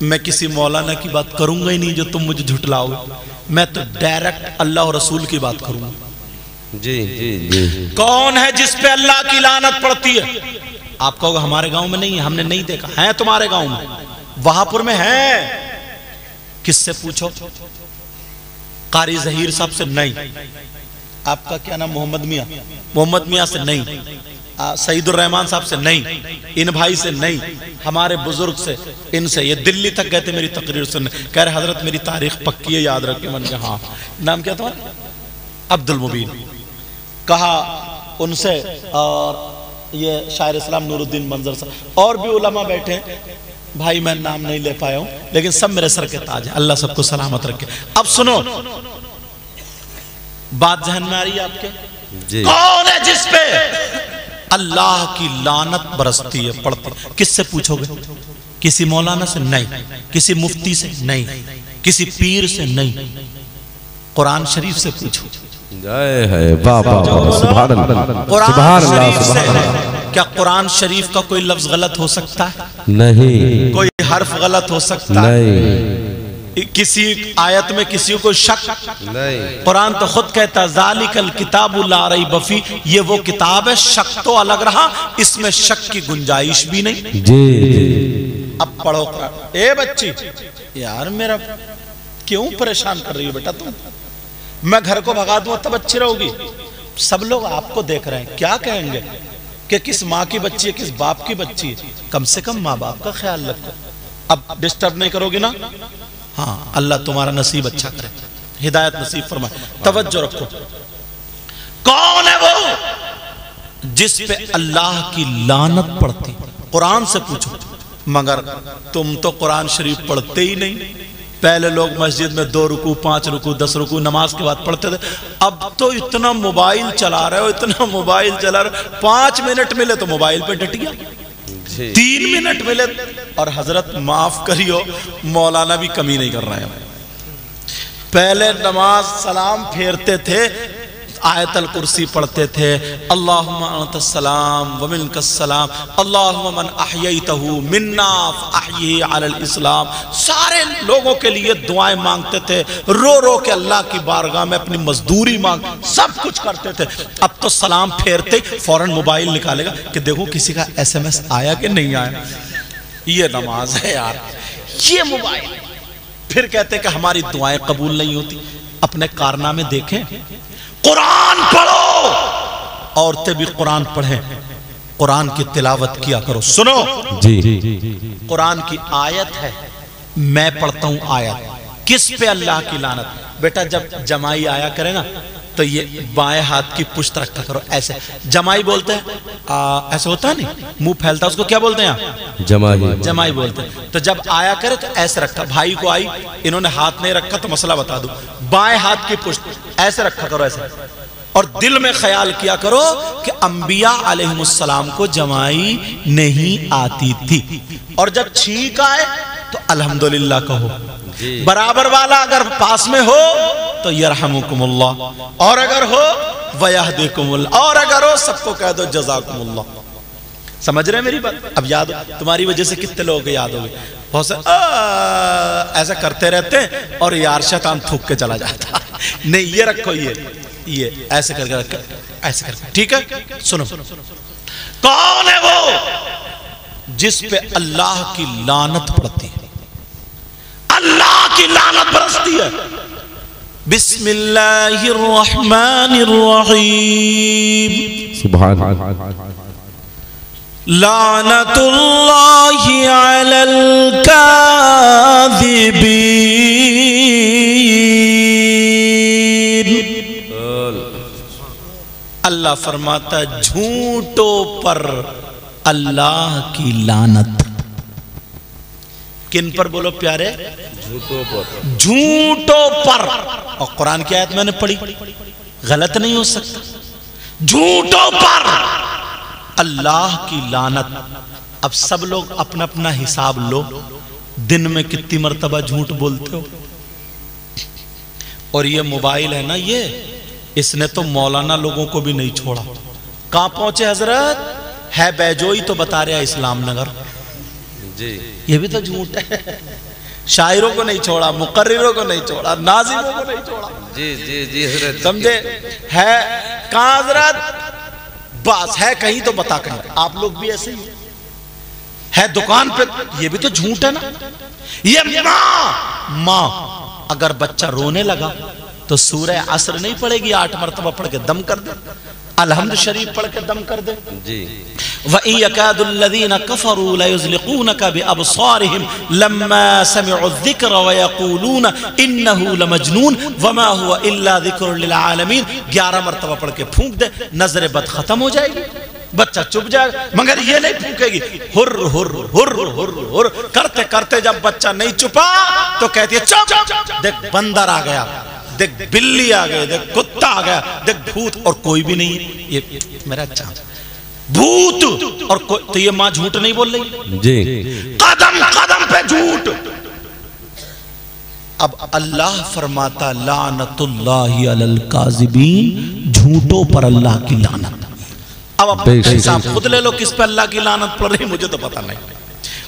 میں کسی مولانا کی بات کروں گا ہی نہیں جو تم مجھے جھٹلاؤ گے. میں تو ڈائریکٹ اللہ اور رسول کی بات کروں گا. جی جی جی. کون ہے جس پہ اللہ کی لعنت پڑتی ہے؟ آپ کہو گے ہمارے گاؤں میں نہیں ہے، ہم نے نہیں دیکھا. ہے تمہارے گاؤں میں، وہاپور میں ہے. کس سے پوچھو؟ قاری ظہیر صاحب سے نہیں. آپ کا کیا نام؟ محمد میاں. محمد میاں سے نہیں. سعید الرحمن صاحب سے نہیں. ان بھائی سے نہیں. ہمارے بزرگ سے، ان سے. یہ دلی تک گئے تھے میری تقریر سننے، کہہ رہے حضرت میری تاریخ پکی ہے، یاد رکھیں. من کے ہاں. نام کیا تمہارا؟ عبد المبین کہا ان سے، اور یہ شاعر اسلام نور الدین منظر صاحب اور بھی علماء بیٹھے ہیں، بھائی میں نام نہیں لے پایا ہوں لیکن سب میرے سر کے تاج ہیں، اللہ سب کو سلامت رکھے۔ اب سنو بات ذہن میں آ رہی ہے آپ کے؟ جی کون ہے جس پہ اللہ کی لعنت برستی ہے پڑھتی؟ کس سے پوچھو گے؟ کسی مولانا سے نہیں، کسی مفتی سے نہیں، کسی پیر سے نہیں، قرآن شریف سے پوچھو۔ جائے ہے بابا سبحان اللہ قرآن سبحان اللہ شریف سے سبحان اللہ۔ کیا قرآن شریف کا کوئی لفظ غلط ہو سکتا ہے؟ نہیں کوئی حرف غلط ہو سکتا ہے؟ نہیں کسی آیت میں کسی کو شک؟ نہیں۔ قرآن تو خود کہتا ہے ذالک الکتاب لا ریب فیہ، یہ وہ کتاب ہے شک تو الگ رہا، اس میں شک کی گنجائش بھی نہیں۔ جی اب پڑھو قرآن۔ اے بچی یار میرا کیوں پریشان کر رہی ہو بیٹا تم؟ میں گھر کو بھگا دوں تب اچھی رہو گی؟ سب لوگ آپ کو دیکھ رہے ہیں، کیا کہیں گے کہ کس ماں کی بچی ہے، کس باپ کی بچی ہے؟ کم سے کم ماں باپ کا خیال رکھو۔ اب ڈسٹرب نہیں کرو گی نا؟ ہاں اللہ تمہارا نصیب اچھا کرے، ہدایت نصیب فرمائے۔ توجہ رکھو، کون ہے وہ جس پہ اللہ کی لعنت پڑتی؟ قرآن سے پوچھو۔ مگر تم تو قرآن شریف پڑھتے ہی نہیں۔ پہلے لوگ مسجد میں 2 رکوع 5 رکوع 10 رکوع نماز کے بعد پڑھتے تھے، اب تو اتنا موبائل چلا رہے ہو، اتنا موبائل چلا رہے ہو، 5 منٹ ملے تو موبائل پہ ڈٹ گیا، 3 منٹ ملے، اور حضرت معاف کریو مولانا بھی کمی نہیں کر رہے ہیں۔ پہلے نماز سلام پھیرتے تھے، آیت الکرسی پڑھتے تھے، اللہم انت السلام ومنک السلام، اللہم من احییتہ منا فاحیہ علی الاسلام، سارے لوگوں کے لیے دعائیں مانگتے تھے، رو رو کے اللہ کی بارگاہ میں اپنی مزدوری مانگ، سب کچھ کرتے تھے۔ اب تو سلام پھیرتے فوراً موبائل نکالے گا کہ دیکھو کسی کا SMS آیا کہ نہیں آیا۔ یہ نماز ہے یار، یہ موبائل۔ پھر کہتے کہ ہماری دعائیں قبول نہیں ہوتی۔ اپنے کارنامے دیکھیں، قرآن پڑھو، عورتیں بھی قرآن پڑھیں، قرآن کی تلاوت کیا کرو۔ سنو جی قرآن کی آیت ہے، میں پڑھتا ہوں آیت، کس پہ اللہ کی لعنت؟ بیٹا جب جمائی آیا کرے نا تو یہ بائیں ہاتھ کی پشت رکھا کرو، ایسے جمائی بولتے ہیں، ایسے ہوتا ہے نہیں، منہ پھیلتا، اس کو کیا بولتے ہیں؟ جمائی بولتے ہیں۔ تو جب آیا کرے تو ایسے رکھا، بھائی کو آئی انہوں نے ہاتھ نہیں رکھا تو مسئلہ بتا دو، بائیں ہاتھ کی پشت ایسے رکھا کرو، ایسے، اور دل میں خیال کیا کرو کہ انبیاء علیہ السلام کو جمائی نہیں آتی تھی، اور جب چھینک آئے تو الحمدللہ کہو۔ برابر والا اگر پاس میں ہو تو یرحمکم اللہ، اور اگر ہو ویہدیکم اللہ، اور اگر ہو سب کو کہہ دو جزاکم اللہ۔ سمجھ رہے ہیں میری بات؟ اب یاد ہو، تمہاری وجہ سے کتنے لوگوں کے یاد ہو گئے، بہت سے ایسا کرتے رہتے ہیں اور یار شیطان تھوک کے چلا جاتا۔ نہیں یہ رکھو، یہ ایسے کر کے رکھو، ایسے کر کے، ٹھیک ہے؟ سنو کون ہے وہ جس پہ اللہ کی لعنت پڑتی ہے؟ اللہ کی لعنت برستی ہے۔ بسم اللہ الرحمن الرحیم، سبحان لعنت اللہ علی الکاذبین، اللہ فرماتا ہے جھوٹوں پر اللہ کی لعنت۔ کن پر بولو پیارے؟ جھوٹوں پر۔ اور قرآن کی آیت میں نے پڑھی، غلط نہیں ہو سکتا، جھوٹوں پر اللہ کی لعنت۔ اب سب لوگ اپنا اپنا حساب لو، دن میں کتنی مرتبہ جھوٹ بولتے ہو؟ اور یہ موبائل ہے نا، یہ اس نے تو مولانا لوگوں کو بھی نہیں چھوڑا۔ کہاں پہنچے حضرت؟ ہے بیجوئی تو بتا رہا اسلام نگر، یہ بھی تو جھوٹ ہے۔ شاعروں کو نہیں چھوڑا، مقرروں کو نہیں چھوڑا، ناظموں کو نہیں چھوڑا۔ جی حضرت سمجھے؟ ہے کہاں حضرت؟ بس ہے کہیں تو بتا کہیں، آپ لوگ بھی ایسے ہی ہے دکان پہ، یہ بھی تو جھوٹ ہے نا۔ یہ ماں اگر بچہ رونے لگا تو سورہ عصر نہیں پڑھے گی 8 مرتبہ پڑھ کے دم کر دے؟ الحمد شریف پڑھ کے دم کر دے جی وَإِن يَكَادُ الَّذِينَ كَفَرُوا لَيُزْلِقُونَكَ بِأَبْصَارِهِمْ لَمَّا سَمِعُوا الذِّكْرَ وَيَقُولُونَ إِنَّهُ لَمَجْنُونَ وَمَا هُوَ إِلَّا ذِكْرٌ لِلْعَالَمِينَ 11 مرتبہ پڑھ کے پھونک دے، نظر بد ختم ہو جائے گی، بچہ چپ جائے گا۔ مگر یہ نہیں پھونکے گی ہر ہر ہر ہر ہر کرتے کرتے جب بچہ نہیں چپا تو کہتی ہے چپ، دیکھ بندر آ گیا، دیکھ بلی آ گئی، دیکھ کتا آ گیا، دیکھ بھوت، اور کوئی بھی نہیں ہے۔ یہ میرا چاہتا بھوت اور تو یہ ماں جھوٹ نہیں بول رہی، جی قدم قدم پہ جھوٹ۔ اب اللہ فرماتا لعنت اللہ علی الکاذبین، جھوٹوں پر اللہ کی لعنت۔ اب اپنے حساب خود لے لو کس پہ اللہ کی لعنت پڑ رہی، مجھے تو پتہ نہیں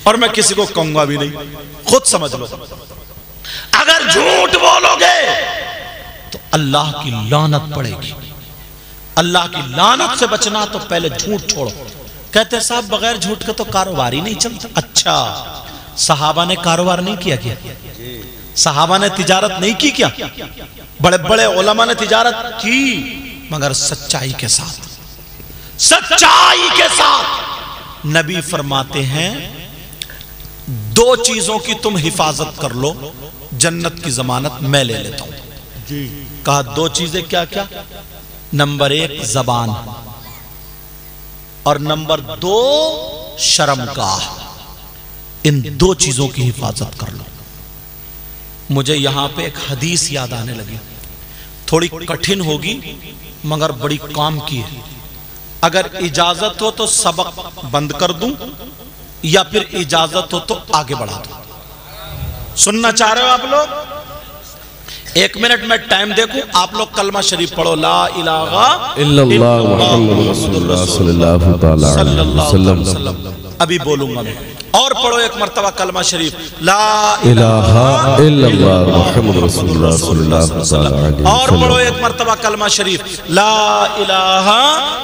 اور میں کسی کو کہوں گا بھی نہیں، خود سمجھ لو۔ اگر جھوٹ بولو گے تو اللہ کی لعنت پڑے گی۔ اللہ کی لعنت سے بچنا تو پہلے جھوٹ چھوڑو۔ کہتے ہیں صاحب بغیر جھوٹ کے تو کاروبار ہی نہیں چلتا۔ اچھا صحابہ نے کاروبار نہیں کیا کیا؟ صحابہ نے تجارت نہیں کی کیا؟ بڑے بڑے علماء نے تجارت کی، مگر سچائی کے ساتھ، سچائی کے ساتھ۔ نبی فرماتے ہیں 2 چیزوں کی تم حفاظت کر لو، جنت کی ضمانت میں لے لیتا ہوں۔ کہا 2 چیزیں کیا کیا؟ نمبر 1 زبان، اور نمبر 2 شرمگاہ۔ ان 2 چیزوں کی حفاظت کر لو۔ مجھے یہاں پہ ایک حدیث یاد آنے لگی، تھوڑی کٹھن ہوگی مگر بڑی کام کی ہے۔ اگر اجازت ہو تو سبق بند کر دوں یا پھر اجازت ہو تو آگے بڑھا دوں؟ سننا چاہ رہے ہو آپ لوگ؟ 1 منٹ میں ٹائم دیکھوں، آپ لوگ کلمہ شریف پڑھو، لا الہ الا اللہ محمد رسول اللہ صلی اللہ علیہ وسلم۔ ابھی بولوں گا میں، اور پڑھو 1 مرتبہ کلمہ شریف، لا الہ الا اللہ محمد رسول اللہ صلی اللہ علیہ وسلم۔ اور پڑھو 1 مرتبہ کلمہ شریف، لا الہ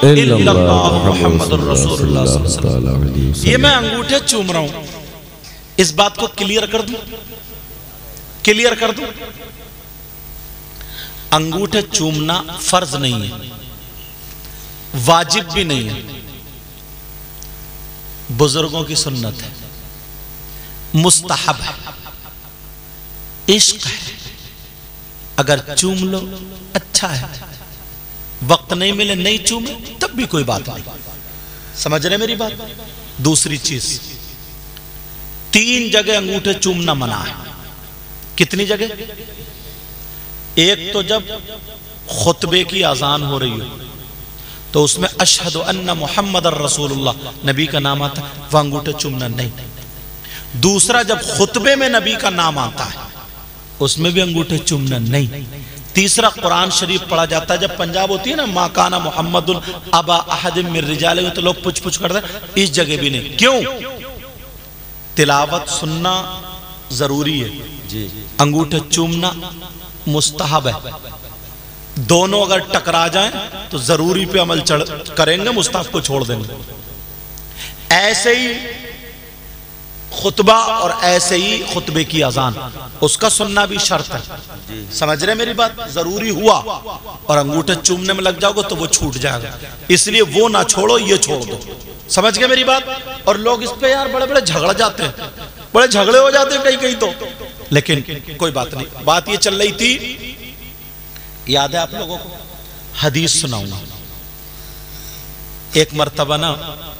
الا اللہ محمد رسول اللہ صلی اللہ علیہ وسلم۔ یہ میں انگوٹھے چوم رہا ہوں، اس بات کو کلیئر کر دوں، کلیئر کر دوں۔ انگوٹھے چومنا فرض نہیں ہے، واجب بھی نہیں ہے، بزرگوں کی سنت ہے، مستحب ہے، عشق ہے۔ اگر چوم لو اچھا ہے، وقت نہیں ملے نہیں چومے تب بھی کوئی بات نہیں۔ سمجھ رہے میری بات؟ دوسری چیز، 3 جگہ انگوٹھے چومنا منع ہے۔ کتنی جگہ؟ ایک تو جب خطبے کی اذان ہو رہی ہو تو اس میں اشہد ان محمد الرسول اللہ نبی کا نام آتا ہے، وہ انگوٹھے چومنا نہیں۔ دوسرا جب خطبے میں نبی کا نام آتا ہے اس میں بھی انگوٹھے چومنا نہیں۔ تیسرا قرآن شریف پڑھا جاتا ہے، جب پنجاب ہوتی ہے نا، ما کان محمد ابا احد من رجالکم، تو لوگ پچھ پچھ کرتے ہیں، اس جگہ بھی نہیں۔ کیوں؟ تلاوت سننا ضروری ہے، انگوٹھے چومنا مستحب ہے۔ دونوں اگر ٹکرا جائیں تو ضروری پہ عمل کریں گے، مستحب کو چھوڑ دیں گے۔ ایسے ہی خطبہ اور ایسے ہی خطبے کی اذان، اس کا سننا بھی شرط ہے۔ سمجھ رہے میری بات؟ ضروری ہوا اور انگوٹھے چومنے میں لگ جاؤ گے تو وہ چھوٹ جائے گا، اس لیے وہ نہ چھوڑو، یہ چھوڑ دو۔ سمجھ گئے میری بات؟ اور لوگ اس پہ یار بڑے بڑے جھگڑ جاتے ہیں، بڑے جھگڑے ہو جاتے ہیں کہیں کہیں تو، لیکن کوئی بات نہیں۔ بات یہ چل رہی تھی، یاد ہے آپ لوگوں کو؟ حدیث سناؤں گا۔ ایک مرتبہ نا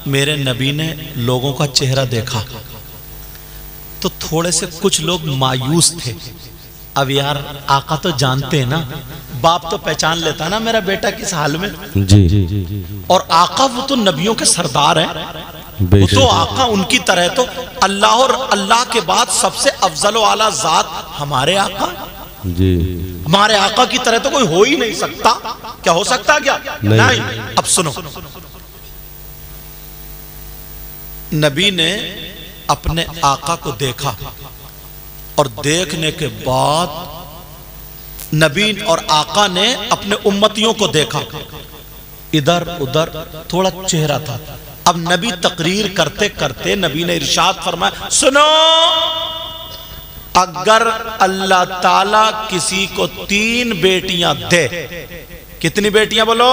میرے نبی نے لوگوں کا چہرہ دیکھا تو تھوڑے سے کچھ لوگ مایوس تھے۔ اب یار آقا تو جانتے ہیں نا، باپ تو پہچان لیتا نا میرا بیٹا کس حال میں، اور آقا وہ تو نبیوں کے سردار ہیں، وہ تو آقا ان کی طرح، تو اللہ اور اللہ کے بعد سب سے افضل و اعلیٰ ذات ہمارے آقا، ہمارے آقا کی طرح تو کوئی ہو ہی نہیں سکتا۔ کیا ہو سکتا کیا؟ نہیں۔ اب سنو، نبی نے اپنے آقا کو دیکھا اور دیکھنے کے بعد نبی اور آقا نے اپنے امتیوں کو دیکھا، ادھر ادھر تھوڑا چہرہ تھا۔ اب نبی تقریر کرتے کرتے نبی نے ارشاد فرمایا، سنو، اگر اللہ تعالیٰ کسی کو 3 بیٹیاں دے، کتنی بیٹیاں بولو؟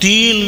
3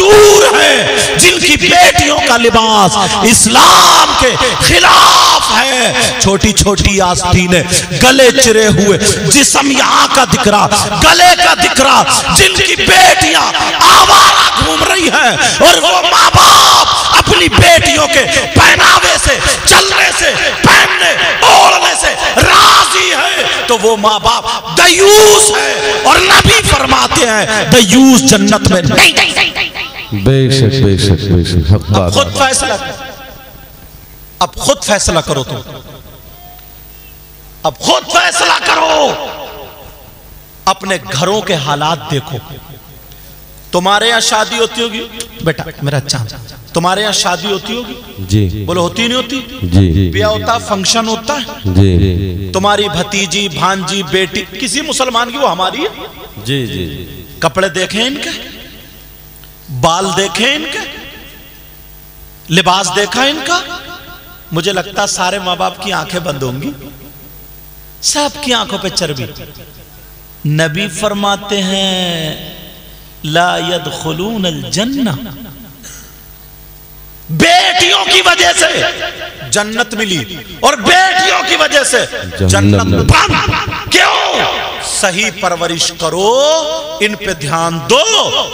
دور ہیں، جن کی بیٹیوں کا لباس اسلام کے خلاف ہے، چھوٹی چھوٹی آستینیں، گلے چرے ہوئے، جسم یہاں کا دکھ رہا، گلے کا دکھ رہا، جن کی بیٹیاں آوارہ گھوم رہی ہیں، اور وہ ماں باپ اپنی بیٹیوں کے پہناوے سے، چلنے سے، پہننے اوڑھنے سے راضی ہے، تو وہ ماں باپ دیوس ہے، اور نبی فرماتے ہیں دیوس جنت میں نہیں۔ بے شک بے شک بے شک، حق اب بات۔ خود فیصلہ کرو، اب خود فیصلہ کرو، تم اب خود فیصلہ کرو، اپنے گھروں کے حالات دیکھو۔ تمہارے یہاں شادی ہوتی ہوگی بیٹا میرا چاند، تمہارے یہاں شادی ہوتی ہوگی؟ جی بولو ہوتی نہیں ہوتی؟ جی بیاہ ہوتا، فنکشن ہوتا ہے، جی تمہاری بھتیجی، بھانجی، بیٹی کسی مسلمان کی وہ ہماری ہے، جی جی، کپڑے دیکھیں ان کے، بال دیکھیں ان کے، لباس دیکھا ان کا، مجھے لگتا سارے ماں باپ کی آنکھیں بند ہوں گی، سب کی آنکھوں پہ چربی۔ نبی فرماتے ہیں لا يدخلون الجنہ، بیٹیوں کی وجہ سے جنت ملی اور بیٹیوں کی وجہ سے جنت بند۔ کیوں؟ صحیح پرورش کرو، ان پہ دھیان دو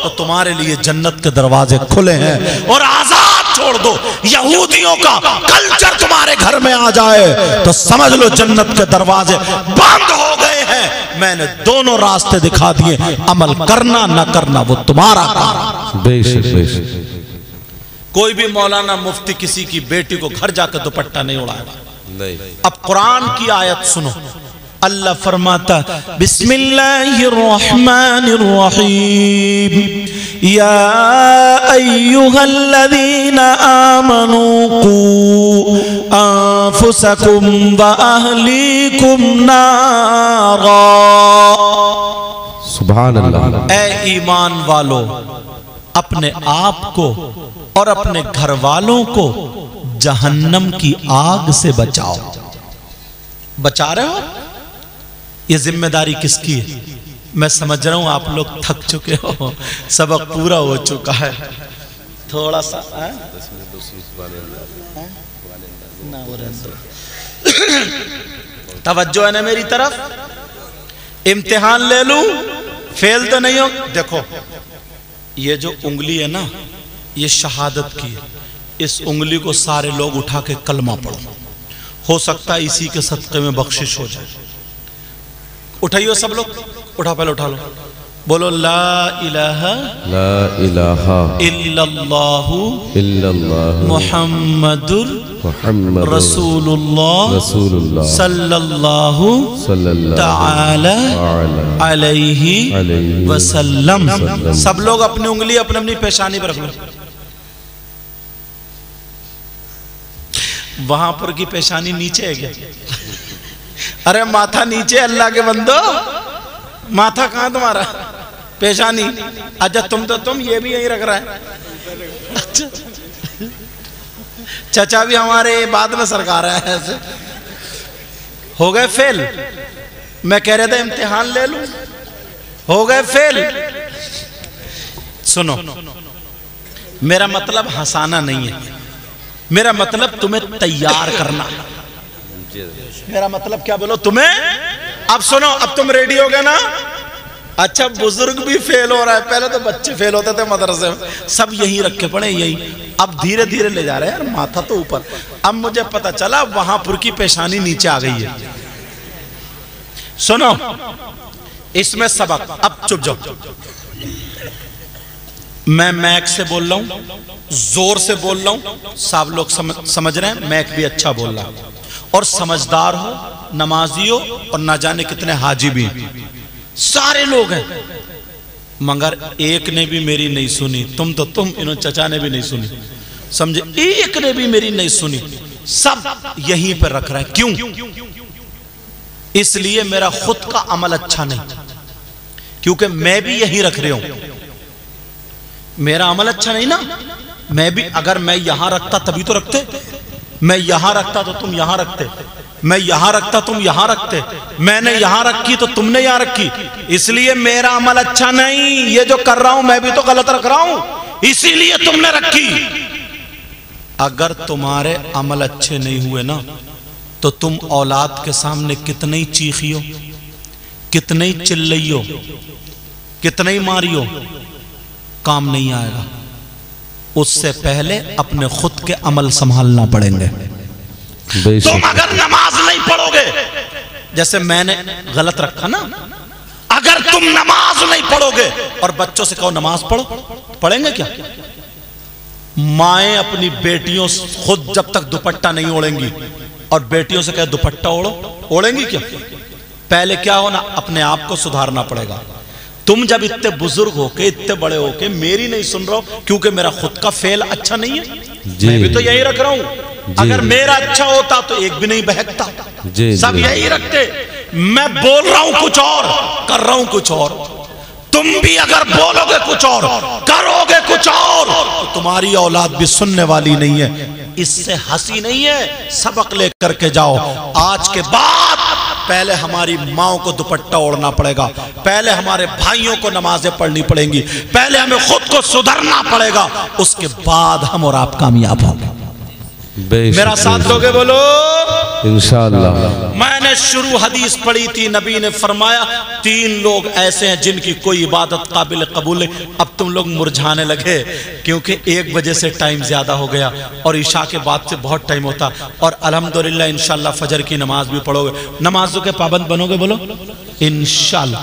تو تمہارے لیے جنت کے دروازے کھلے ہیں، اور آزاد چھوڑ دو یہودیوں کا کلچر تمہارے گھر میں آ جائے تو سمجھ لو جنت کے دروازے بند ہو گئے ہیں۔ میں نے دونوں راستے دکھا دیے، عمل کرنا نہ کرنا وہ تمہارا کام۔ بے شک بے شک۔ کوئی بھی مولانا مفتی کسی کی بیٹی کو گھر جا کے دوپٹہ نہیں اڑائے گا۔ نہیں۔ اب قرآن کی آیت سنو، اللہ فرماتا بسم اللہ الرحمن الرحیم یا ایہا الذین آمنوا قوا انفسکم و اہلیکم نارا۔ سبحان اللہ۔ اے ایمان والو، اپنے آپ کو اور اپنے گھر والوں کو جہنم کی آگ سے بچاؤ۔ بچا رہے ہو؟ یہ ذمہ داری کس کی ہے؟ میں سمجھ رہا ہوں آپ لوگ تھک چکے ہو، سبق پورا ہو چکا ہے، تھوڑا سا توجہ ہے نا میری طرف؟ امتحان لے لوں، فیل تو نہیں ہو؟ دیکھو یہ جو انگلی ہے نا، یہ شہادت کی ہے، اس انگلی کو سارے لوگ اٹھا کے کلمہ پڑھو، ہو سکتا ہے اسی کے صدقے میں بخشش ہو جائے۔ اٹھائیو سب لوگ، اٹھا پہلے اٹھا لو، بولو لا الہ لا الہ الا اللہ الا اللہ محمد محمد رسول اللہ صلی اللہ تعالی علیہ وسلم۔ سب لوگ اپنی انگلی اپنی اپنی پیشانی پر رکھ لو۔ وہاں پر کی پیشانی نیچے ہے کیا؟ ارے ماتھا نیچے، اللہ کے بندو ماتھا کہاں تمہارا؟ پیشانی۔ اچھا تم یہ بھی یہی رکھ رہا ہے؟ چچا بھی ہمارے بعد میں سرکار ہے ایسے۔ ہو گئے فیل؟ میں کہہ رہا تھا امتحان لے لوں، ہو گئے فیل؟ سنو، میرا مطلب ہنسانا نہیں ہے، میرا مطلب تمہیں تیار کرنا۔ میرا مطلب کیا بولو تمہیں؟ اب سنو، اب تم ریڈی ہو گئے نا؟ اچھا بزرگ بھی فیل ہو رہا ہے، پہلے تو بچے فیل ہوتے تھے مدرسے میں، سب یہی رکھ کے پڑھے یہی، اب دھیرے دھیرے لے جا رہے ہیں، ماتھا تو اوپر۔ اب مجھے پتا چلا وہاں پر کی پیشانی نیچے آ گئی ہے۔ سنو اس میں سبق، اب چپ جاؤ، میں میک سے بول رہا ہوں، زور سے بول رہا ہوں، سب لوگ سمجھ رہے ہیں، میک بھی اچھا بول رہا ہوں، اور سمجھدار ہو، نمازی ہو، اور نہ جانے کتنے حاجی بھی سارے لوگ ہیں، مگر ایک نے بھی میری نہیں سنی، تم انہوں چچا نے بھی نہیں سنی، سمجھے؟ ایک نے بھی میری نہیں سنی، سب یہیں پر رکھ رہے ہیں۔ کیوں؟ اس لیے میرا خود کا عمل اچھا نہیں، کیونکہ میں بھی یہی رکھ رہے ہوں، میرا عمل اچھا نہیں نا۔ میں بھی اگر میں یہاں رکھتا تبھی تو رکھتے، میں یہاں رکھتا تو تم یہاں رکھتے، میں یہاں رکھتا تم یہاں رکھتے، میں نے یہاں رکھی تو تم نے یہاں رکھی، اس لیے میرا عمل اچھا نہیں۔ یہ جو کر رہا ہوں میں بھی تو غلط رکھ رہا ہوں، اسی لیے تم نے رکھی. اگر تمہارے عمل اچھے نہیں ہوئے نا تو تم اولاد کے سامنے کتنے ہی چیخیو, کتنے ہی چلائیو, کتنے ہی ماریو, کام نہیں آئے گا. اس سے پہلے اپنے خود کے عمل سنبھالنا پڑیں گے. تم اگر نماز نہیں پڑھو گے, جیسے میں نے غلط رکھا نا, اگر تم نماز نہیں پڑھو گے اور بچوں سے کہو نماز پڑھو, پڑھیں گے کیا؟ مائیں اپنی بیٹیوں خود جب تک دوپٹہ نہیں اوڑھیں گی اور بیٹیوں سے کہے دوپٹہ اوڑھو, اوڑھیں گی کیا؟ پہلے کیا ہونا, اپنے آپ کو سدھارنا پڑے گا. تم جب اتنے بزرگ ہو کے, اتنے بڑے ہو کے میری نہیں سن رہا ہو کیونکہ میرا خود کا فعل اچھا نہیں ہے, میں بھی تو یہی رکھ رہا ہوں. اگر میرا اچھا ہوتا تو ایک بھی نہیں بہکتا, سب یہی رکھتے. میں بول رہا ہوں کچھ اور, کر رہا ہوں کچھ اور. تم بھی اگر بولو گے کچھ اور, کرو گے کچھ اور, تو تمہاری اولاد بھی سننے والی نہیں ہے. اس سے ہنسی نہیں ہے, سبق لے کر کے جاؤ. آج کے بعد پہلے ہماری ماؤں کو دوپٹہ اوڑھنا پڑے گا, پہلے ہمارے بھائیوں کو نمازیں پڑھنی پڑیں گی, پہلے ہمیں خود کو سدھرنا پڑے گا, اس کے بعد ہم اور آپ کامیاب ہوں گے. میرا ساتھ دو گے بولو انشاءاللہ. میں نے شروع حدیث پڑھی تھی, نبی نے فرمایا 3 لوگ ایسے ہیں جن کی کوئی عبادت قابل قبول ہے. اب تم لوگ مرجھانے لگے کیونکہ 1 بجے سے ٹائم زیادہ ہو گیا اور عشاء کے بعد سے بہت ٹائم ہوتا, اور الحمدللہ انشاءاللہ فجر کی نماز بھی پڑھو گے. نمازوں کے پابند بنو گے بولو انشاءاللہ.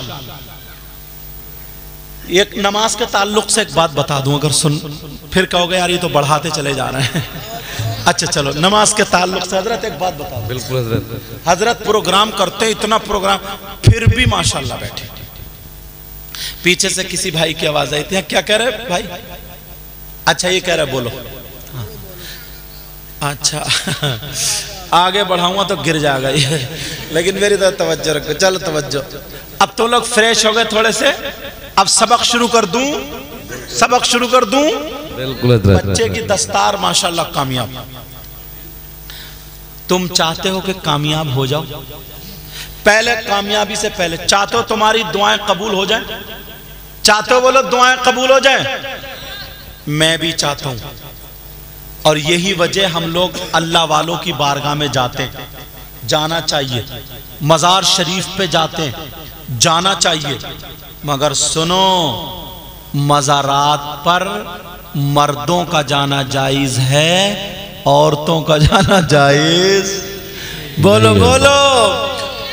ایک نماز کے تعلق سے ایک بات بتا دوں, اگر سن پھر کہو گے یار یہ تو بڑھاتے چلے جا رہے ہیں. اچھا چلو, نماز کے تعلق سے حضرت ایک بات بتا. بالکل حضرت. حضرت پروگرام کرتے ہیں, اتنا پروگرام, پھر بھی ماشاءاللہ بیٹھے. پیچھے سے کسی بھائی کی آواز آئی تھی, کیا کہہ رہے بھائی؟ اچھا یہ کہہ رہے, بولو. اچھا آگے بڑھاؤں گا تو گر جائے گا یہ, لیکن میری طرف توجہ رکھو. چلو توجہ. اب تو لوگ فریش ہو گئے تھوڑے سے, اب سبق شروع کر دوں, سبق شروع کر دوں. بچے کی دستار ماشاءاللہ کامیاب. تم چاہتے ہو کہ کامیاب ہو جاؤ, پہلے کامیابی سے پہلے چاہتے ہو تمہاری دعائیں قبول ہو جائیں, چاہتے ہو بولو دعائیں قبول ہو جائیں. میں بھی چاہتا ہوں, اور یہی وجہ ہم لوگ اللہ والوں کی بارگاہ میں جاتے ہیں. جانا چاہیے, مزار شریف پہ جاتے ہیں, جانا چاہیے. مگر سنو, مزارات پر مردوں کا جانا جائز ہے, عورتوں کا جانا جائز. بولو بولو,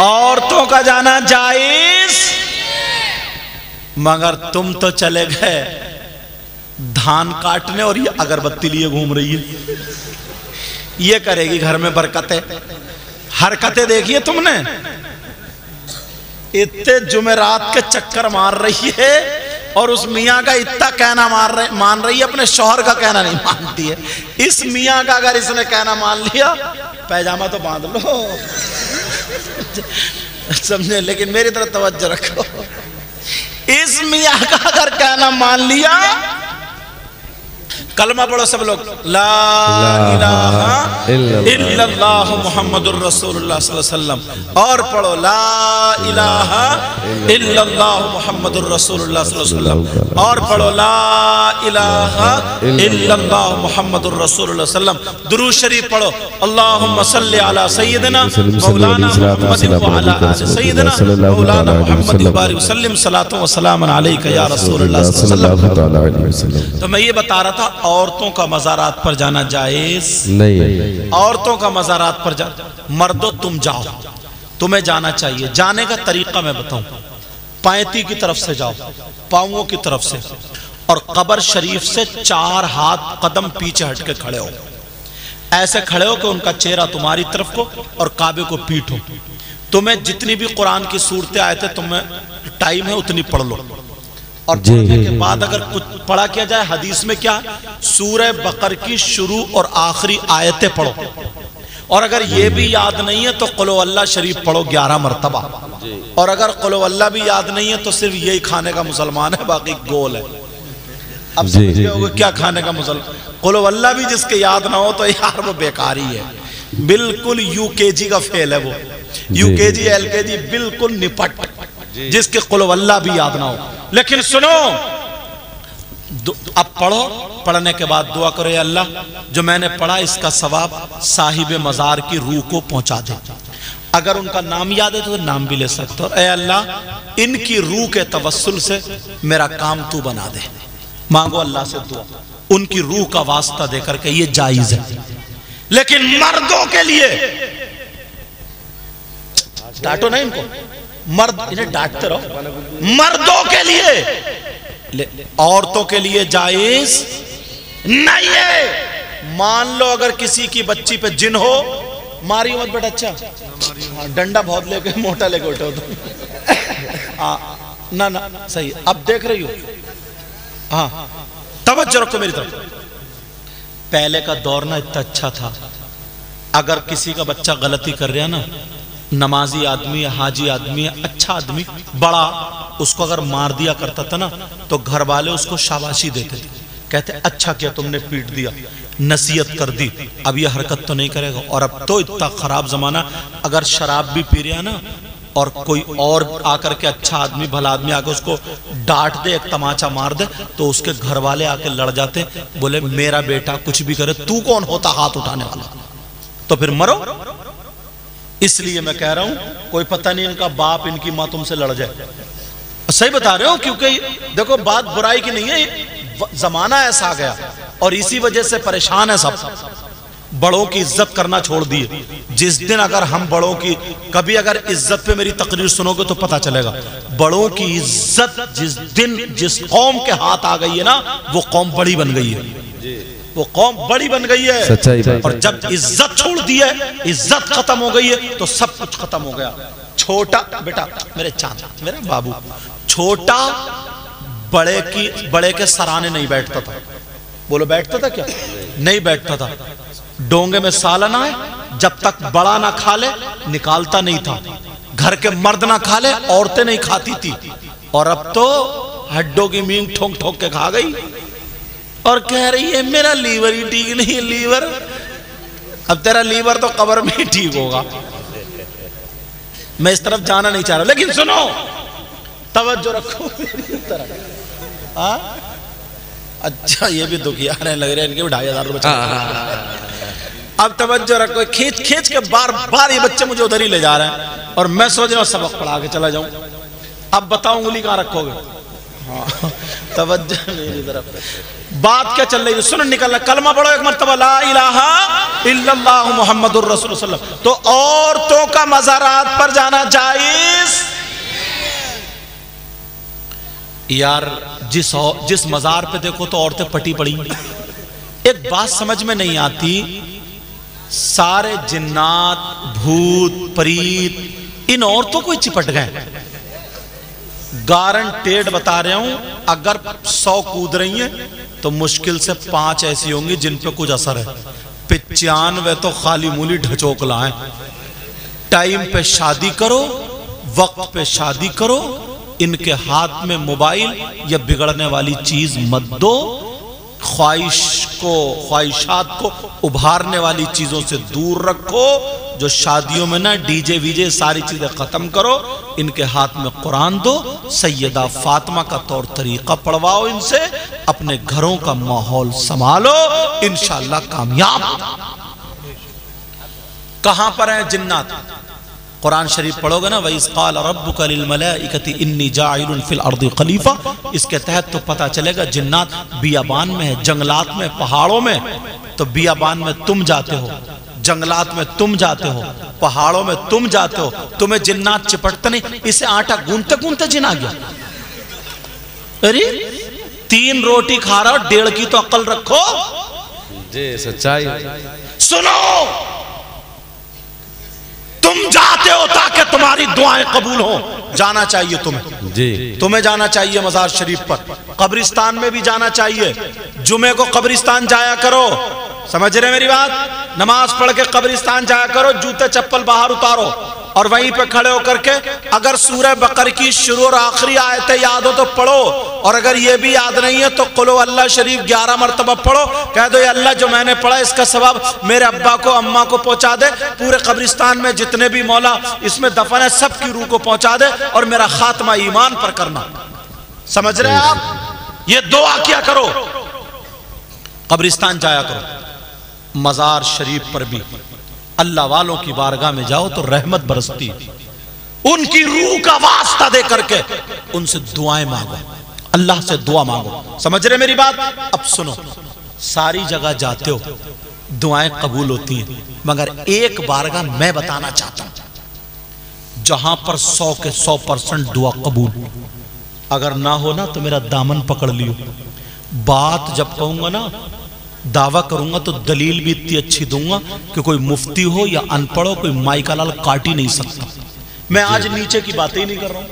عورتوں کا جانا جائز. مگر تم تو چلے گئے دھان کاٹنے اور یہ اگربتی لیے گھوم رہی ہے. یہ کرے گی گھر میں برکتیں, حرکتیں دیکھیے تم نے. اتنے جمعرات کے چکر مار رہی ہے اور اس میاں کا اتنا کہنا مان رہی ہے, اپنے شوہر کا کہنا نہیں مانتی ہے. اس میاں کا اگر اس نے کہنا مان لیا, پیجامہ تو باندھ لو, سمجھے. لیکن میری طرف توجہ رکھو, اس میاں کا اگر کہنا مان لیا, کلمہ پڑھو سب لوگ, لا الہ الا اللہ محمد الرسول اللہ صلی اللہ علیہ وسلم. اور پڑھو لا الہ الا اللہ محمد الرسول اللہ صلی اللہ علیہ وسلم. اور پڑھو لا الہ الا اللہ محمد الرسول اللہ صلی اللہ علیہ وسلم. درود شریف پڑھو, اللہم صلی علی سیدنا مولانا محمد وعلی آل سیدنا مولانا محمد وبارک وسلم. صلاۃ و سلام علیک یا رسول اللہ صلی اللہ علیہ وسلم. تو میں یہ بتا رہا تھا, عورتوں کا مزارات پر جانا جائز نہیں. عورتوں کا مزارات پر جانا, مردوں تم جاؤ, تمہیں جانا چاہیے. جانے کا طریقہ میں بتاؤں, پائنتی کی طرف سے جاؤ, پاؤں کی طرف سے, اور قبر شریف سے 4 ہاتھ قدم پیچھے ہٹ کے کھڑے ہو. ایسے کھڑے ہو کہ ان کا چہرہ تمہاری طرف کو اور کعبے کو پیٹھو. تمہیں جتنی بھی قرآن کی صورتیں آئے تھے, تمہیں ٹائم ہے اتنی پڑھ لو. اور پڑھنے کے بعد اگر کچھ پڑھا کیا جائے, حدیث میں کیا, سورہ بقر کی شروع اور آخری آیتیں پڑھو. اور اگر یہ بھی یاد نہیں ہے تو قل ہو اللہ شریف پڑھو 11 مرتبہ. اور اگر قل ہو اللہ بھی یاد نہیں ہے تو صرف یہی کھانے کا مسلمان ہے, باقی گول ہے. اب سمجھ گئے ہوگے کیا کھانے کا مسلمان. قل ہو اللہ بھی جس کے یاد نہ ہو تو یار وہ بیکاری ہے, بالکل UKG کا فیل ہے وہ. UKG LKG بالکل نپٹ, جس کے قل ہو اللہ بھی یاد نہ ہو. لیکن سنو, اب پڑھو، پڑھنے کے بعد دعا کرو، اے اللہ جو میں نے پڑھا اس کا ثواب صاحب مزار کی روح کو پہنچا دے۔ اگر ان کا نام یاد ہے تو نام بھی لے سکتے ہو۔ اے اللہ ان کی روح کے توسل سے میرا کام تو بنا دے۔ مانگو اللہ سے دعا ان کی روح کا واسطہ دے کر کے، یہ جائز ہے۔ لیکن مردوں کے لیے ڈانٹو نہیں ان کو، مرد انہیں ڈانٹتے رہو، مردوں کے لیے، عورتوں کے لیے جائز نہیں ہے۔ مان لو اگر کسی کی بچی پہ جن ہو، ماری مت بیٹا، اچھا ڈنڈا بہت لے کے موٹا لے کے اٹھے ہو تو نہ صحیح، اب دیکھ رہی ہو، ہاں توجہ رکھو میری طرف۔ پہلے کا دور نا اتنا اچھا تھا، اگر کسی کا بچہ غلطی کر رہا نا، نمازی آدمی ہے، حاجی آدمی ہے، اچھا آدمی بڑا، اس کو اگر مار دیا کرتا تھا نا تو گھر والے اس کو شاباشی دیتے تھے، کہتے اچھا کیا تم نے پیٹ دیا، نصیحت کر دی، اب یہ حرکت تو نہیں کرے گا۔ اور اب تو اتنا خراب زمانہ، اگر شراب بھی پی رہا نا اور کوئی اور آ کر کے اچھا آدمی بھلا آدمی آ کے اس کو ڈانٹ دے، ایک تماچا مار دے، تو اس کے گھر والے آ کے لڑ جاتے، بولے میرا بیٹا کچھ بھی کرے تو کون ہوتا ہاتھ اٹھانے والا، تو پھر مرو۔ اس لیے میں کہہ رہا ہوں کوئی پتہ نہیں ان کا باپ ان کی ماں تم سے لڑ جائے، صحیح بتا رہے ہو، کیونکہ دیکھو بات برائی کی نہیں ہے، زمانہ ایسا آ گیا اور اسی وجہ سے پریشان ہے سب۔ بڑوں کی عزت کرنا چھوڑ دیے۔ جس دن اگر ہم بڑوں کی، کبھی اگر عزت پہ میری تقریر سنو گے تو پتہ چلے گا، بڑوں کی عزت جس دن جس قوم کے ہاتھ آ گئی ہے نا، وہ قوم بڑی بن گئی ہے، وہ قوم بڑی بن گئی ہے۔ اور جب عزت چھوڑ دی ہے، عزت ختم ہو گئی ہے تو سب کچھ ختم ہو گیا۔ چھوٹا بیٹا میرے چاند، میرے بابو، چھوٹا بڑے کے سرانے نہیں بیٹھتا تھا، بولو بیٹھتا تھا کیا؟ نہیں بیٹھتا تھا۔ ڈونگے میں سالہ نہ ہے، جب تک بڑا نہ کھا لے نکالتا نہیں تھا، گھر کے مرد نہ کھا لے عورتیں نہیں کھاتی تھی۔ اور اب تو ہڈوں کی مینگ ٹھوک ٹھوک کے کھا گئی اور کہہ رہی ہے میرا لیور ہی ٹھیک نہیں ہے، لیور، اب تیرا لیور تو قبر میں ہی ٹھیک ہوگا۔ میں اس طرف جانا نہیں چاہ رہا، لیکن سنو توجہ رکھو میری طرف۔ اچھا یہ بھی دکھیا رہے لگ رہے ہیں، ان کے بھی 2500 روپے۔ اب توجہ رکھو، کھینچ کھینچ کے بار بار یہ بچے مجھے ادھر ہی لے جا رہے ہیں اور میں سوچ رہا ہوں سبق پڑھا کے چلا جاؤں۔ اب بتاؤ انگلی کہاں رکھو گے؟ توجہ میری طرف، بات کیا چل رہی ہے؟ سنن نکلنا، کلمہ پڑھو ایک مرتبہ لا الہ الا اللہ محمد الرسول صلی اللہ علیہ وسلم۔ تو عورتوں کا مزارات پر جانا جائز؟ یار جس مزار پہ دیکھو تو عورتیں پٹی پڑی۔ ایک بات سمجھ میں نہیں آتی، سارے جنات بھوت پریت ان عورتوں کو ہی چپٹ گئے۔ گارنٹیڈ بتا رہا ہوں، اگر 100 کود رہی ہیں تو مشکل سے 5 ایسی ہوں گی جن پہ کچھ اثر ہے، 95 تو خالی مولی ڈھچوک لائیں۔ ٹائم پہ شادی کرو، وقت پہ شادی کرو، ان کے ہاتھ میں موبائل یا بگڑنے والی چیز مت دو، خواہشات کو ابھارنے والی چیزوں سے دور رکھو۔ جو شادیوں میں نا ڈی جے وی جے ساری چیزیں ختم کرو، ان کے ہاتھ میں قرآن دو، سیدہ فاطمہ کا طور طریقہ پڑھواؤ ان سے، اپنے گھروں کا ماحول سنبھالو، انشاءاللہ کامیاب۔ کہاں پر ہیں جنات؟ قرآن شریف پڑھو گے نا، وَإِذْ قَالَ رَبُّكَ لِلْمَلَائِكَةِ إِنِّي جَاعِلٌ فِي الْأَرْضِ خَلِيفَةً، اس کے تحت تو پتہ چلے گا جنات بیابان میں ہے، جنگلات میں، پہاڑوں میں۔ تو بیابان میں تم جاتے ہو، جنگلات میں تم جاتے ہو، پہاڑوں میں تم جاتے ہو، تمہیں جنات چپٹتے نہیں؟ اسے آٹا گونتے گونتے جن آ گیا۔ ارے 3 روٹی کھا رہا ہو، 1.5 کی تو عقل رکھو۔ جی سچائی۔ سنو، تم جاتے ہو تاکہ تمہاری دعائیں قبول ہوں، جانا چاہیے تمہیں، جی تمہیں جانا چاہیے مزار شریف پر، قبرستان میں بھی جانا چاہیے، جمعے کو قبرستان جایا کرو، سمجھ رہے میری بات؟ نماز پڑھ کے قبرستان جایا کرو، جوتے چپل باہر اتارو اور وہیں پہ کھڑے ہو کر کے اگر سورہ بقر کی شروع اور آخری آیتیں یاد ہو تو پڑھو، اور اگر یہ بھی یاد نہیں ہے تو قل اللہ شریف 11 مرتبہ پڑھو، کہہ دو یا اللہ جو میں نے پڑھا اس کا ثواب میرے ابا کو اماں کو پہنچا دے، پورے قبرستان میں جتنے بھی مولا اس میں دفن ہے سب کی روح کو پہنچا دے، اور میرا خاتمہ ایمان پر کرنا۔ سمجھ رہے ہیں آپ؟ یہ دعا کیا کرو، قبرستان جایا کرو، مزار شریف پر بھی اللہ والوں کی بارگاہ میں جاؤ تو رحمت برستی، ان کی روح کا واسطہ دے کر کے ان سے دعائیں مانگو، اللہ سے دعا مانگو۔ سمجھ رہے میری بات؟ اب سنو، ساری جگہ جاتے ہو دعائیں قبول ہوتی ہیں، مگر ایک بارگاہ میں بتانا چاہتا ہوں جہاں پر 100 کے 100% دعا قبول، اگر نہ ہونا تو میرا دامن پکڑ لیو، بات جب کہوں گا نا، دعویٰ کروں گا تو دلیل بھی اتنی اچھی دوں گا کہ کوئی مفتی ہو یا ان پڑھ ہو کوئی مائی کا لال کاٹ ہی نہیں سکتا۔ میں آج نیچے کی باتیں ہی نہیں کر رہا ہوں،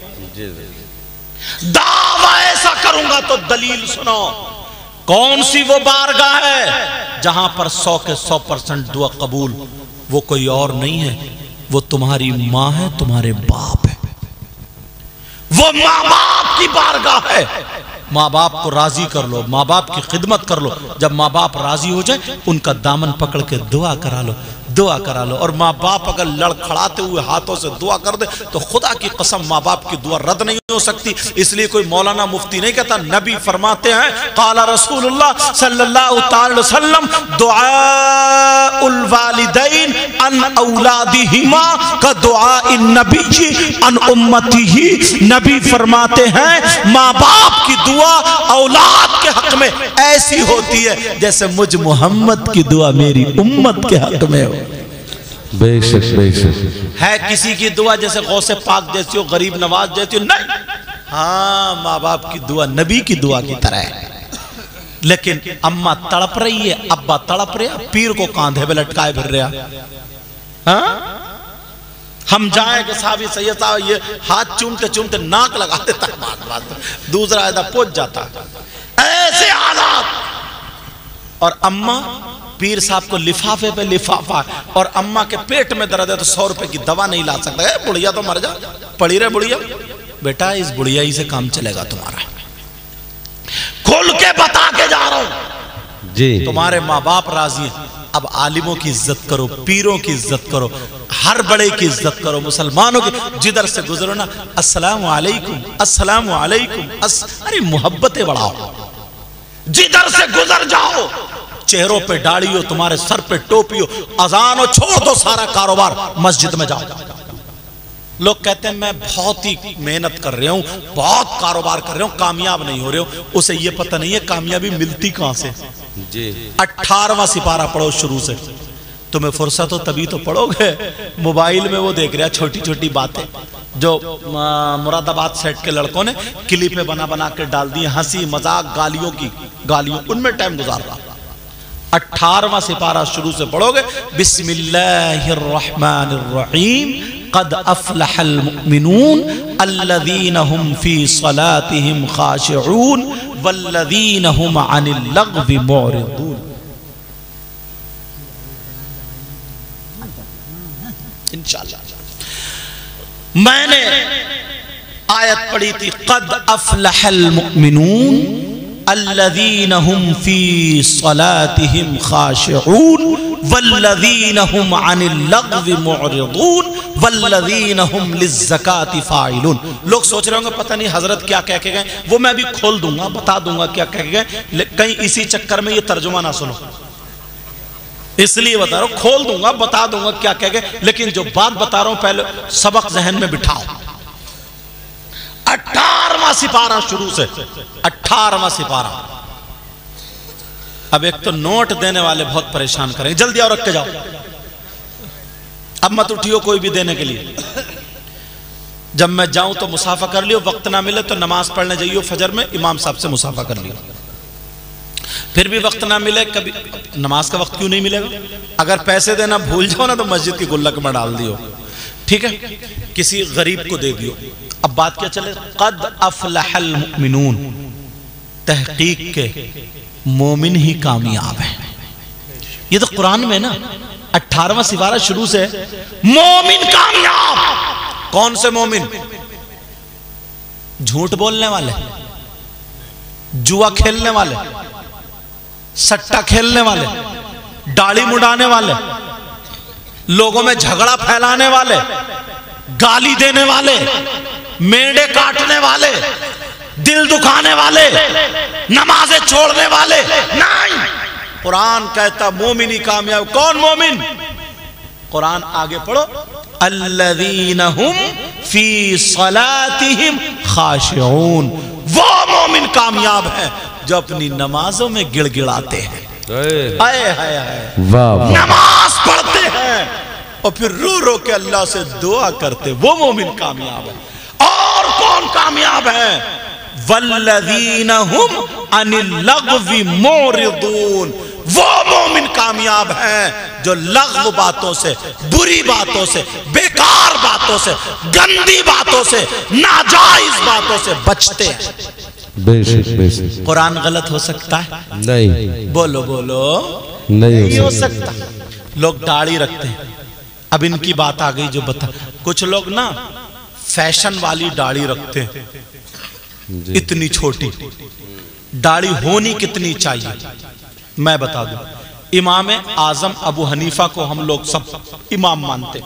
دعویٰ ایسا کروں گا تو دلیل سنو۔ کون سی وہ بارگاہ ہے جہاں پر 100 کے 100% دعا قبول؟ وہ کوئی اور نہیں ہے، وہ تمہاری ماں ہے، تمہارے باپ ہے، وہ ماں باپ کی بارگاہ ہے۔ ماں باپ کو راضی کر لو، ماں باپ کی خدمت کر لو، جب ماں باپ راضی ہو جائیں ان کا دامن پکڑ کے دعا کرا لو، دعا کرا لو۔ اور ماں باپ اگر لڑکھڑاتے ہوئے ہاتھوں سے دعا کر دے تو خدا کی قسم ماں باپ کی دعا رد نہیں ہو سکتی۔ اس لیے کوئی مولانا مفتی نہیں کہتا، نبی فرماتے ہیں قال رسول اللہ صلی اللہ علیہ وسلم دعاء الوالدین عن اولادہما کا دعاء النبی عن امتہ۔ نبی فرماتے ہیں ماں باپ کی دعا اولاد کے حق میں ایسی ہوتی ہے جیسے مجھ محمد کی دعا میری امت کے حق میں ہو۔ بے شک بے شک۔ ہے کسی کی دعا جیسے غوث پاک جیسی ہو، غریب نواز جیسی ہو؟ نہیں، ہاں ماں باپ کی دعا نبی کی دعا کی طرح ہے۔ لیکن اماں تڑپ رہی ہے، ابا تڑپ رہا، پیر کو کاندھے پہ لٹکائے پھر رہا، ہاں ہم جائیں کہ صحابی سید صاحب یہ ہاتھ چومتے چومتے ناک لگا دیتا، دوسرا ایدہ پوچھ جاتا، ایسے حالات۔ اور اماں پیر صاحب کو لفافے پہ لفافہ، اور اماں کے پیٹ میں درد ہے تو 100 روپے کی دوا نہیں لا سکتا، اے بڑھیا تو مر جا، پڑھی رہے بڑھیا، بیٹا اس بڑھیا ہی سے کام چلے گا تمہارا، کھول کے بتا کے جا رہا ہوں جی۔ تمہارے ماں باپ راضی ہیں، اب عالموں کی عزت کرو، پیروں کی عزت کرو، ہر بڑے کی عزت کرو، مسلمانوں کی جدھر سے گزرو نا السلام علیکم السلام علیکم، ارے محبتیں بڑھاؤ، جدھر سے گزر جاؤ، چہروں پہ داڑھی ہو، تمہارے سر پہ ٹوپی ہو، اذان ہو، چھوڑ دو سارا کاروبار، مسجد میں جاؤ۔ لوگ کہتے ہیں میں بہت ہی محنت کر رہا ہوں، بہت کاروبار کر رہا ہوں، کامیاب نہیں ہو رہے ہو، اسے یہ پتہ نہیں ہے کامیابی ملتی کہاں سے۔ 18واں سپارہ پڑھو شروع سے، تمہیں فرصت ہو تبھی تو پڑھو گے۔ موبائل میں وہ دیکھ رہا چھوٹی چھوٹی باتیں جو مراد آباد سیٹ کے لڑکوں نے کلپیں بنا بنا کے ڈال دی، ہنسی مذاق گالیوں کی، گالیوں ان میں ٹائم گزار رہا۔ 18واں سپارہ شروع سے پڑھو گے، بسم اللہ الرحمن الرحیم، قد افلح المؤمنون الذین هم فی صلاتهم خاشعون والذین هم عن اللغو معرضون۔ انشاءاللہ میں نے آیت پڑھی تھی قد افلح المؤمنون الذین هم فی صلاتهم خاشعون والذین هم عن اللغو معرضون والذین هم للزکاة فاعلون۔ لوگ سوچ رہے ہوں گے پتہ نہیں حضرت کیا کہہ کے گئے، وہ میں بھی کھول دوں گا، بتا دوں گا کیا کہہ کے گئے، کہیں اسی چکر میں یہ ترجمہ نہ سنو، اس لیے بتا رہا ہوں، کھول دوں گا بتا دوں گا کیا کہہ گئے، لیکن جو بات بتا رہا ہوں پہلے سبق ذہن میں بٹھاؤ۔ 18واں سپارہ شروع سے، 18واں سپارہ۔ اب ایک تو نوٹ دینے والے بہت پریشان کریں، جلدی آؤ رکھ کے جاؤ، اب مت اٹھیو کوئی بھی دینے کے لیے۔ جب میں جاؤں تو مسافہ کر لیو، وقت نہ ملے تو نماز پڑھنے جائیو فجر میں، امام صاحب سے مسافہ کر لیو، پھر بھی وقت نہ ملے کبھی نماز کا وقت کیوں نہیں ملے گا، اگر پیسے دینا بھول جاؤ نا تو مسجد کی گلک میں ڈال دیو، ٹھیک ہے، کسی غریب کو دے دیو۔ اب بات کیا چلے، قد افلح المؤمنون، تحقیق کے مومن ہی کامیاب ہیں، یہ تو قرآن میں نا 18واں سپارہ شروع سے مومن کامیاب۔ کون سے مومن؟ جھوٹ بولنے والے، جوا کھیلنے والے، سٹا کھیلنے والے، داڑھی مڈانے والے، لوگوں میں جھگڑا پھیلانے والے، گالی دینے والے، میڑے کاٹنے والے، دل دکھانے والے، نمازیں چھوڑنے والے نہیں۔ قرآن کہتا مومن ہی کامیاب۔ کون مومن؟ قرآن آگے پڑھو، الذین ہم فی صلاتہم خاشعون، وہ مومن کامیاب ہے جو اپنی نمازوں میں گڑ گڑاتے ہیں، نماز پڑھتے ہیں اور پھر رو رو کے اللہ سے دعا کرتے، وہ مومن کامیاب ہے۔ اور کون کامیاب ہے؟ والذین ہم عن اللغو معرضون، وہ مومن کامیاب ہیں جو لغو باتوں سے، بری باتوں سے، بیکار باتوں سے، گندی باتوں سے، ناجائز باتوں سے بچتے ہیں۔ بے شک بے شک۔ قرآن غلط ہو سکتا ہے؟ نہیں، بولو بولو، نہیں ہو سکتا۔ لوگ داڑھی رکھتے ہیں، اب ان کی بات آ گئی جو بتا، کچھ لوگ نا فیشن والی داڑھی رکھتے ہیں، اتنی چھوٹی داڑھی ہونی کتنی چاہیے میں بتا دوں۔ امام اعظم ابو حنیفہ کو ہم لوگ سب امام مانتے،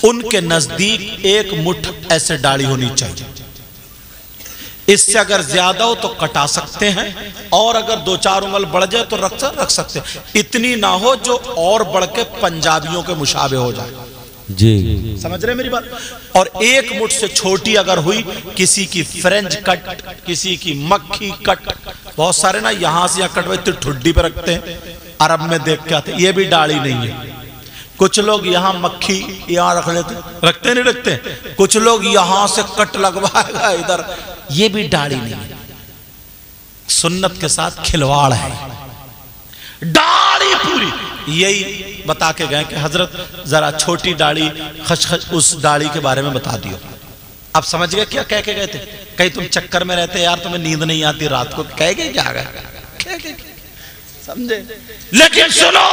ان کے نزدیک ایک مٹھ ایسے داڑھی ہونی چاہیے، اس سے اگر زیادہ ہو تو کٹا سکتے ہیں، اور اگر دو چار انگل بڑھ جائے تو رکھ سکتے ہیں، اتنی نہ ہو جو اور بڑھ کے پنجابیوں کے مشابہ ہو جائے۔ جی سمجھ رہے میری بات؟ اور ایک مٹھ سے چھوٹی اگر ہوئی، کسی کی فرنج کٹ، کسی کی مکھی کٹ، بہت سارے نا یہاں سے یہاں کٹ ٹھڈی پہ رکھتے ہیں، عرب میں دیکھ کے آتے ہیں، یہ بھی داڑھی نہیں ہے۔ کچھ لوگ یہاں مکھی یہاں رکھ لیتے، رکھتے نہیں رکھتے، کچھ لوگ یہاں سے کٹ لگوائے گا ادھر، یہ بھی داڑھی نہیں ہے، سنت کے ساتھ کھلواڑ ہے۔ داڑھی پوری، یہی بتا کے گئے کہ حضرت ذرا چھوٹی داڑھی خش اس داڑھی کے بارے میں بتا دیو۔ اب سمجھ گئے کیا کہہ کے گئے تھے؟ کہیں تم چکر میں رہتے یار تمہیں نیند نہیں آتی رات کو، کہہ گئے کیا گئے سمجھے؟ لیکن سنو،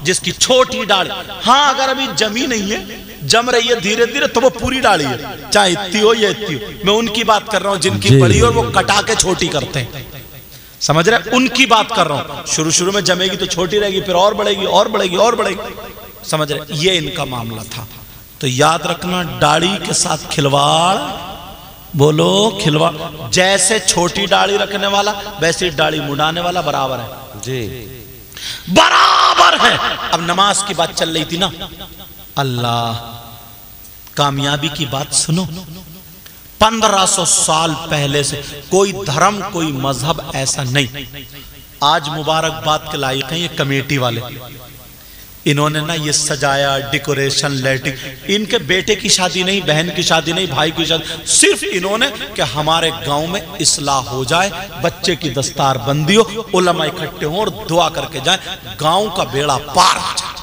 جس کی چھوٹی داڑھی، ہاں اگر ابھی جمی نہیں ہے، جم رہی ہے دھیرے دھیرے، تو وہ پوری داڑھی ہے، چاہے اتنی ہو یا اتنی ہو۔ میں ان کی بات کر رہا ہوں جن کی بڑی اور وہ کٹا کے چھوٹی کرتے ہیں، سمجھ رہے؟ ان کی بات کر رہا ہوں۔ شروع میں جمے گی تو چھوٹی رہے گی، پھر اور بڑھے گی اور بڑھے گی اور بڑھے گی، سمجھ رہے؟ یہ ان کا معاملہ تھا۔ تو یاد رکھنا، داڑھی کے ساتھ کھلواڑ، بولو کھلواڑ، جیسے چھوٹی داڑھی رکھنے والا ویسے داڑھی مڈانے والا برابر ہے، جی برابر ہے۔ اب نماز کی بات چل رہی تھی نا، اللہ کامیابی کی بات سنو، 1500 سال پہلے سے کوئی دھرم کوئی مذہب ایسا نہیں۔ آج مبارکباد کے لائق ہیں یہ کمیٹی والے، انہوں نے نا یہ سجایا، ڈیکوریشن، لائٹنگ، ان کے بیٹے کی شادی نہیں، بہن کی شادی نہیں، بھائی کی شادی، صرف انہوں نے کہ ہمارے گاؤں میں اصلاح ہو جائے، بچے کی دستار بندی ہو، علماء اکٹھے ہوں اور دعا کر کے جائیں، گاؤں کا بیڑا پار ہو جائے۔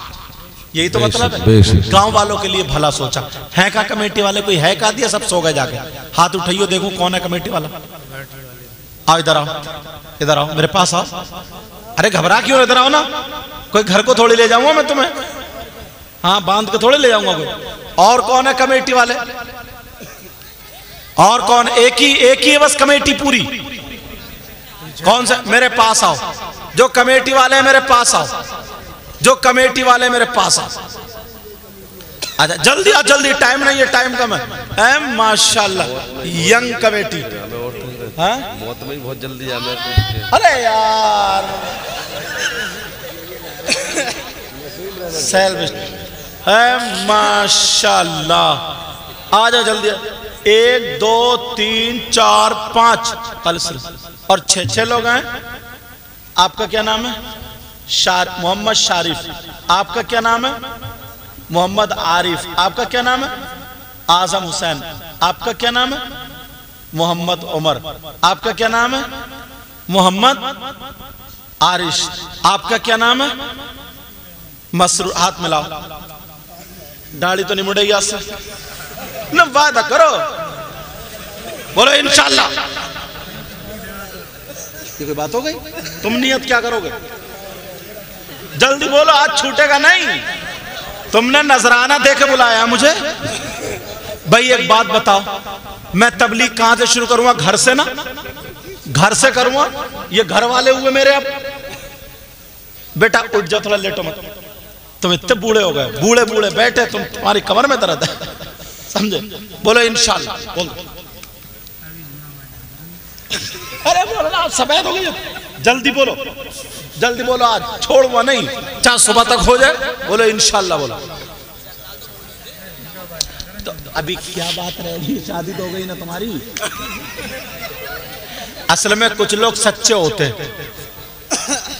یہی تو مطلب ہے، گاؤں والوں کے لیے بھلا سوچا ہے۔ کہا کمیٹی والے کوئی ہے کہا دیا، سب سو گئے جا کے؟ ہاتھ اٹھائیو دیکھو کون ہے کمیٹی والا۔ آؤ ادھر آؤ، ادھر آؤ میرے پاس آؤ۔ ارے گھبرا کیوں؟ ادھر آؤ نا، کوئی گھر کو تھوڑی لے جاؤں گا میں تمہیں، ہاں باندھ کے تھوڑی لے جاؤں گا کوئی۔ اور کون ہے کمیٹی والے؟ اور کون؟ ایک ہی ہے بس کمیٹی پوری۔ کون سے؟ میرے پاس آؤ، جو کمیٹی والے ہیں میرے پاس آؤ، جو کمیٹی والے میرے پاس آؤ۔ اچھا جلدی آ، جلدی، ٹائم نہیں ہے، ٹائم کم ہے۔ اے ماشاءاللہ ینگ کمیٹی، موت میں بہت جلدی آ۔ ارے یار اے ماشاءاللہ، آ جاؤ جلدی۔ 1 2 3 4 5 اور 6 لوگ ہیں۔ آپ کا کیا نام ہے؟ محمد شارف۔ آپ کا کیا نام ہے؟ محمد عارف۔ آپ کا کیا نام ہے؟ اعظم حسین۔ آپ کا کیا نام ہے؟ محمد عمر۔ آپ کا کیا نام ہے؟ محمد عارش۔ آپ کا کیا نام ہے؟ مسرور۔ ہاتھ ملاؤ، داڑھی تو نہیں مڑے گی آج سے نہ، وعدہ کرو، بولو انشاءاللہ۔ یہ کوئی بات ہو گئی؟ تم نیت کیا کرو گے؟ جلدی بولو، آج چھوٹے گا نہیں۔ تم نے نذرانہ دے کے بلایا مجھے۔ بھائی ایک بات بتاؤ، میں تبلیغ کہاں سے شروع کروں گا؟ گھر سے نا، گھر سے کروں گا۔ یہ گھر والے ہوئے میرے۔ اب بیٹا اٹھ جاؤ، تھوڑا لیٹو مت، تم اتنے بوڑھے ہو گئے، بوڑھے بوڑھے بیٹھے، تمہاری کمر میں درد ہے، سمجھے؟ بولو انشاءاللہ، بولو ارے بولو نا سفید ہو گئی جلدی بولو جلدی بولو آج چھوڑ ہوا نہیں چاہے صبح تک ہو جائے بولو انشاءاللہ بولو تو ابھی کیا بات رہ گئی شادی تو ہو گئی نا تمہاری اصل میں کچھ لوگ سچے ہوتے ہیں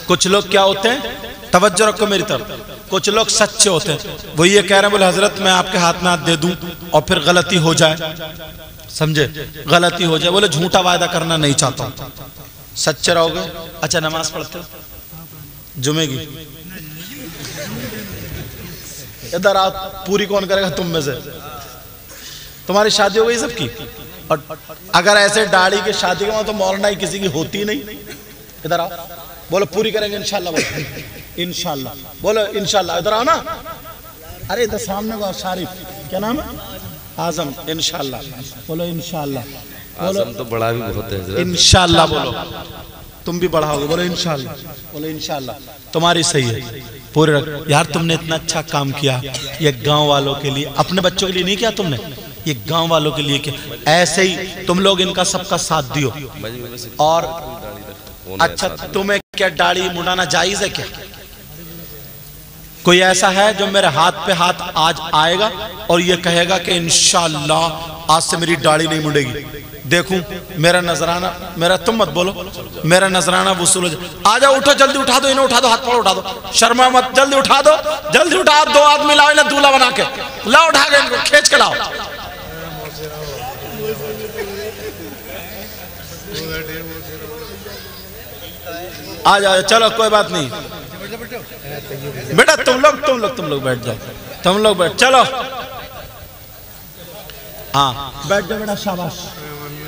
کچھ لوگ کیا ہوتے ہیں توجہ رکھو میری طرف کچھ لوگ سچے ہوتے ہیں وہ یہ کہہ رہے ہیں بولے حضرت میں آپ کے ہاتھ میں ہاتھ دے دوں اور پھر غلطی ہو جائے سمجھے غلطی ہو جائے بولے جھوٹا وعدہ کرنا نہیں چاہتا ہوں سچے رہو گے اچھا نماز پڑھتے ہو جمعے کی ادھر آؤ پوری کون کرے گا تم میں سے تمہاری شادی ہو گئی سب کی اور اگر ایسے داڑھی کے شادی کے وہاں تو مولانا ہی کسی کی ہوتی نہیں ادھر آؤ بولو پوری کریں گے انشاءاللہ بولو انشاءاللہ بولو انشاءاللہ ادھر آؤ نا ارے ادھر سامنے کو شارف کیا نام ہے آزم انشاءاللہ بولو انشاءاللہ آزم تو بڑا بھی بہت ہے حضرت انشاءاللہ بولو تم بھی بڑھاؤ گے بولو انشاءاللہ بولو انشاءاللہ تمہاری صحیح ہے پورے رکھ یار تم نے اتنا اچھا کام کیا یہ گاؤں والوں کے لیے اپنے بچوں کے لیے نہیں کیا تم نے یہ گاؤں والوں کے لیے کیا ایسے ہی تم لوگ ان کا سب کا ساتھ دیو اور اچھا تمہیں کیا داڑھی مڈانا جائز ہے کیا کوئی ایسا ہے جو میرے ہاتھ پہ ہاتھ آج آئے گا اور یہ کہے گا کہ انشاءاللہ آج سے میری داڑھی نہیں مڈے گی دیکھوں میرا نذرانہ میرا تم مت بولو میرا نذرانہ وصول ہو جائے آجا اٹھو جلدی اٹھا دو انہیں اٹھا دو ہاتھ پڑھو اٹھا دو شرما مت جلدی اٹھا دو جلدی اٹھا دو آدمی لاؤ انہیں دولہ بنا کے لاؤ اٹھا کے ان کو کھینچ کے لاؤ آجا چلو کوئی بات نہیں بیٹا تم لوگ بیٹھ جاؤ تم لوگ بیٹھ چلو ہاں بیٹھ جاؤ بیٹا شاباش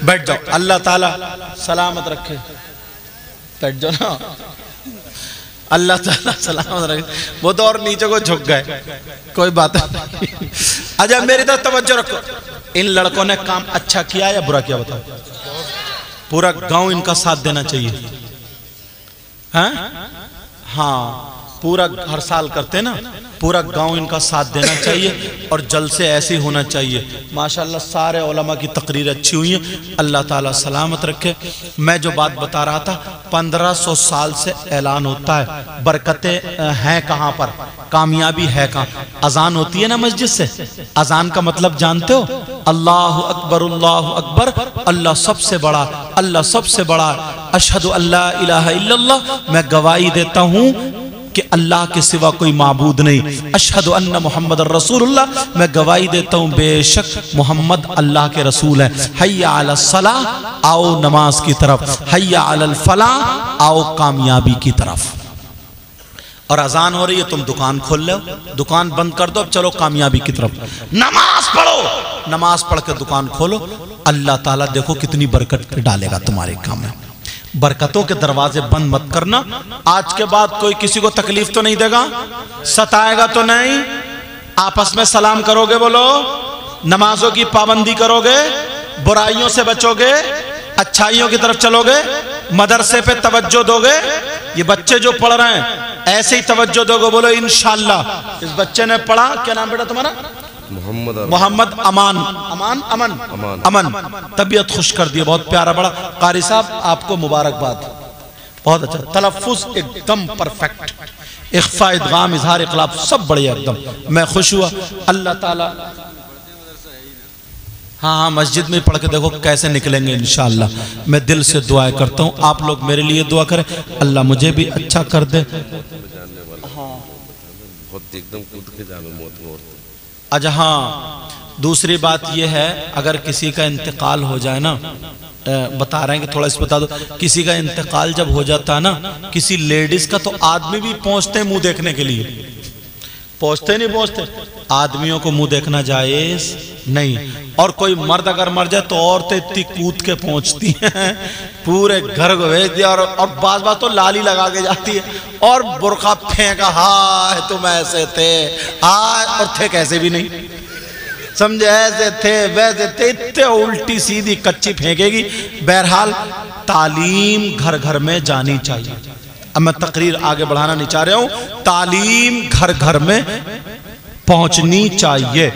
بیٹھ جاؤ اللہ تعالیٰ سلامت رکھے بیٹھ جاؤ نا اللہ تعالیٰ سلامت رکھے وہ تو اور نیچے کو جھک گئے کوئی بات نہیں اجا میری طرف توجہ رکھو ان لڑکوں نے کام اچھا کیا یا برا کیا بتاؤ پورا گاؤں ان کا ساتھ دینا چاہیے ہاں پورا ہر سال کرتے نا پورا گاؤں ان کا ساتھ دینا چاہیے اور جلسے ایسے ہونا چاہیے ماشاءاللہ سارے علماء کی تقریر اچھی ہوئی ہیں اللہ تعالیٰ سلامت رکھے میں جو بات بتا رہا تھا 1500 سال سے اعلان ہوتا ہے برکتیں ہیں کہاں پر کامیابی ہے کہاں اذان ہوتی ہے نا مسجد سے اذان کا مطلب جانتے ہو اللہ اکبر اللہ سب سے بڑا اللہ سب سے بڑا اشہد اللہ الہ الا اللہ میں گواہی دیتا ہوں کہ اللہ کے سوا کوئی معبود نہیں اشہد ان محمد الرسول اللہ میں گواہی دیتا ہوں بے شک محمد اللہ کے رسول ہے حی علی الصلاۃ آؤ نماز کی طرف حی علی الفلاح آؤ کامیابی کی طرف اور اذان ہو رہی ہے تم دکان کھول لو دکان بند کر دو اب چلو کامیابی کی طرف نماز پڑھو نماز پڑھ کے دکان کھولو اللہ تعالیٰ دیکھو کتنی برکت ڈالے گا تمہارے کام میں برکتوں کے دروازے بند مت کرنا آج کے بعد کوئی کسی کو تکلیف تو نہیں دے گا ستائے گا تو نہیں آپس میں سلام کرو گے بولو نمازوں کی پابندی کرو گے برائیوں سے بچو گے اچھائیوں کی طرف چلو گے مدرسے پہ توجہ دو گے یہ بچے جو پڑھ رہے ہیں ایسے ہی توجہ دو گے بولو انشاءاللہ اس بچے نے پڑھا کیا نام بیٹا تمہارا محمد امن طبیعت خوش کر دی بہت پیارا بڑا قاری صاحب آپ کو مبارکباد بہت اچھا تلفظ ایک دم پرفیکٹ اخفاء ادغام اظہار اقلاب سب بڑھیا ایک دم میں خوش ہوا اللہ تعالیٰ ہاں مسجد میں پڑھ کے دیکھو کیسے نکلیں گے انشاءاللہ میں دل سے دعائیں کرتا ہوں آپ لوگ میرے لیے دعا کریں اللہ مجھے بھی اچھا کر دے اچھا ہاں دوسری بات یہ ہے اگر کسی کا انتقال ہو جائے نا بتا رہے ہیں کہ تھوڑا اس بتا دو کسی کا انتقال جب ہو جاتا ہے نا کسی لیڈیز کا تو آدمی بھی پہنچتے ہیں منہ دیکھنے کے لیے پہنچتے نہیں پہنچتے آدمیوں کو منہ دیکھنا جائز نہیں اور کوئی مرد اگر مر جائے تو عورتیں اتنی کود کے پہنچتی ہیں پورے گھر کو بھیج دیا اور بعض تو لالی لگا کے جاتی ہے اور برقع پھینکا ہائے تم ایسے تھے اور تھے کیسے بھی نہیں سمجھے ایسے تھے ویسے تھے اتنے الٹی سیدھی کچی پھینکے گی بہرحال تعلیم گھر گھر میں جانی چاہیے اب میں تقریر آگے بڑھانا نہیں چاہ رہا ہوں تعلیم گھر گھر میں پہنچنی چاہیے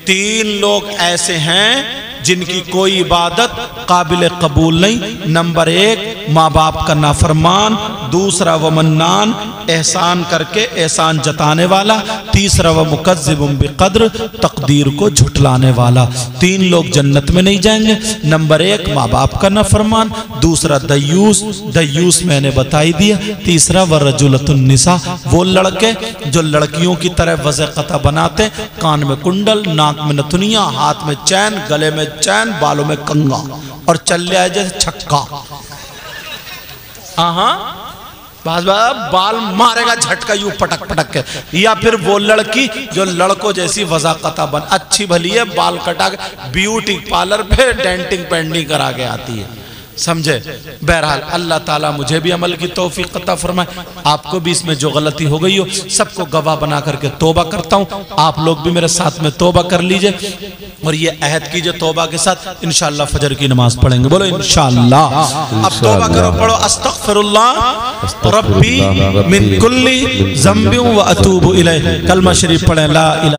3 لوگ ایسے ہیں جن کی کوئی عبادت قابل قبول نہیں۔ نمبر 1 ماں باپ کا نافرمان، دوسرا وہ منان احسان کر کے احسان جتانے والا، تیسرا وہ مکذب بقدر تقدیر کو جھٹلانے والا۔ 3 لوگ جنت میں نہیں جائیں گے۔ نمبر 1 ماں باپ کا نافرمان، دوسرا دیوس میں نے بتائی دیا، تیسرا ورجلۃ النساء وہ لڑکے جو لڑکیوں کی طرح وضع قطع بناتے، کان میں کنڈل، ناک میں نتنیاں، ہاتھ میں چین، گلے میں چین، بالوں میں کنگا، اور چل لیا جیسے چھکا۔ بال مارے گا جھٹکا یوں پٹک پٹک کے۔ یا پھر وہ لڑکی جو لڑکوں جیسی وضع قطع بن، اچھی بھلی ہے، بال کٹا کے بیوٹی پارلر پہ ڈینٹنگ پینڈنگ کرا کے آتی ہے، سمجھے؟ بہرحال اللہ تعالیٰ مجھے بھی عمل کی توفیق عطا فرمائے، آپ کو بھی اس میں جو غلطی ہو گئی ہو سب کو گواہ بنا کر کے توبہ کرتا ہوں۔ آپ لوگ بھی میرے ساتھ میں توبہ کر لیجئے اور یہ عہد کیجئے توبہ کے ساتھ انشاءاللہ فجر کی نماز پڑھیں گے، بولو انشاءاللہ۔ اب توبہ کرو، پڑھو استغفر اللہ ربی من کل ذنب و اتوب الیہ، کلمہ شریف پڑھیں لا الہ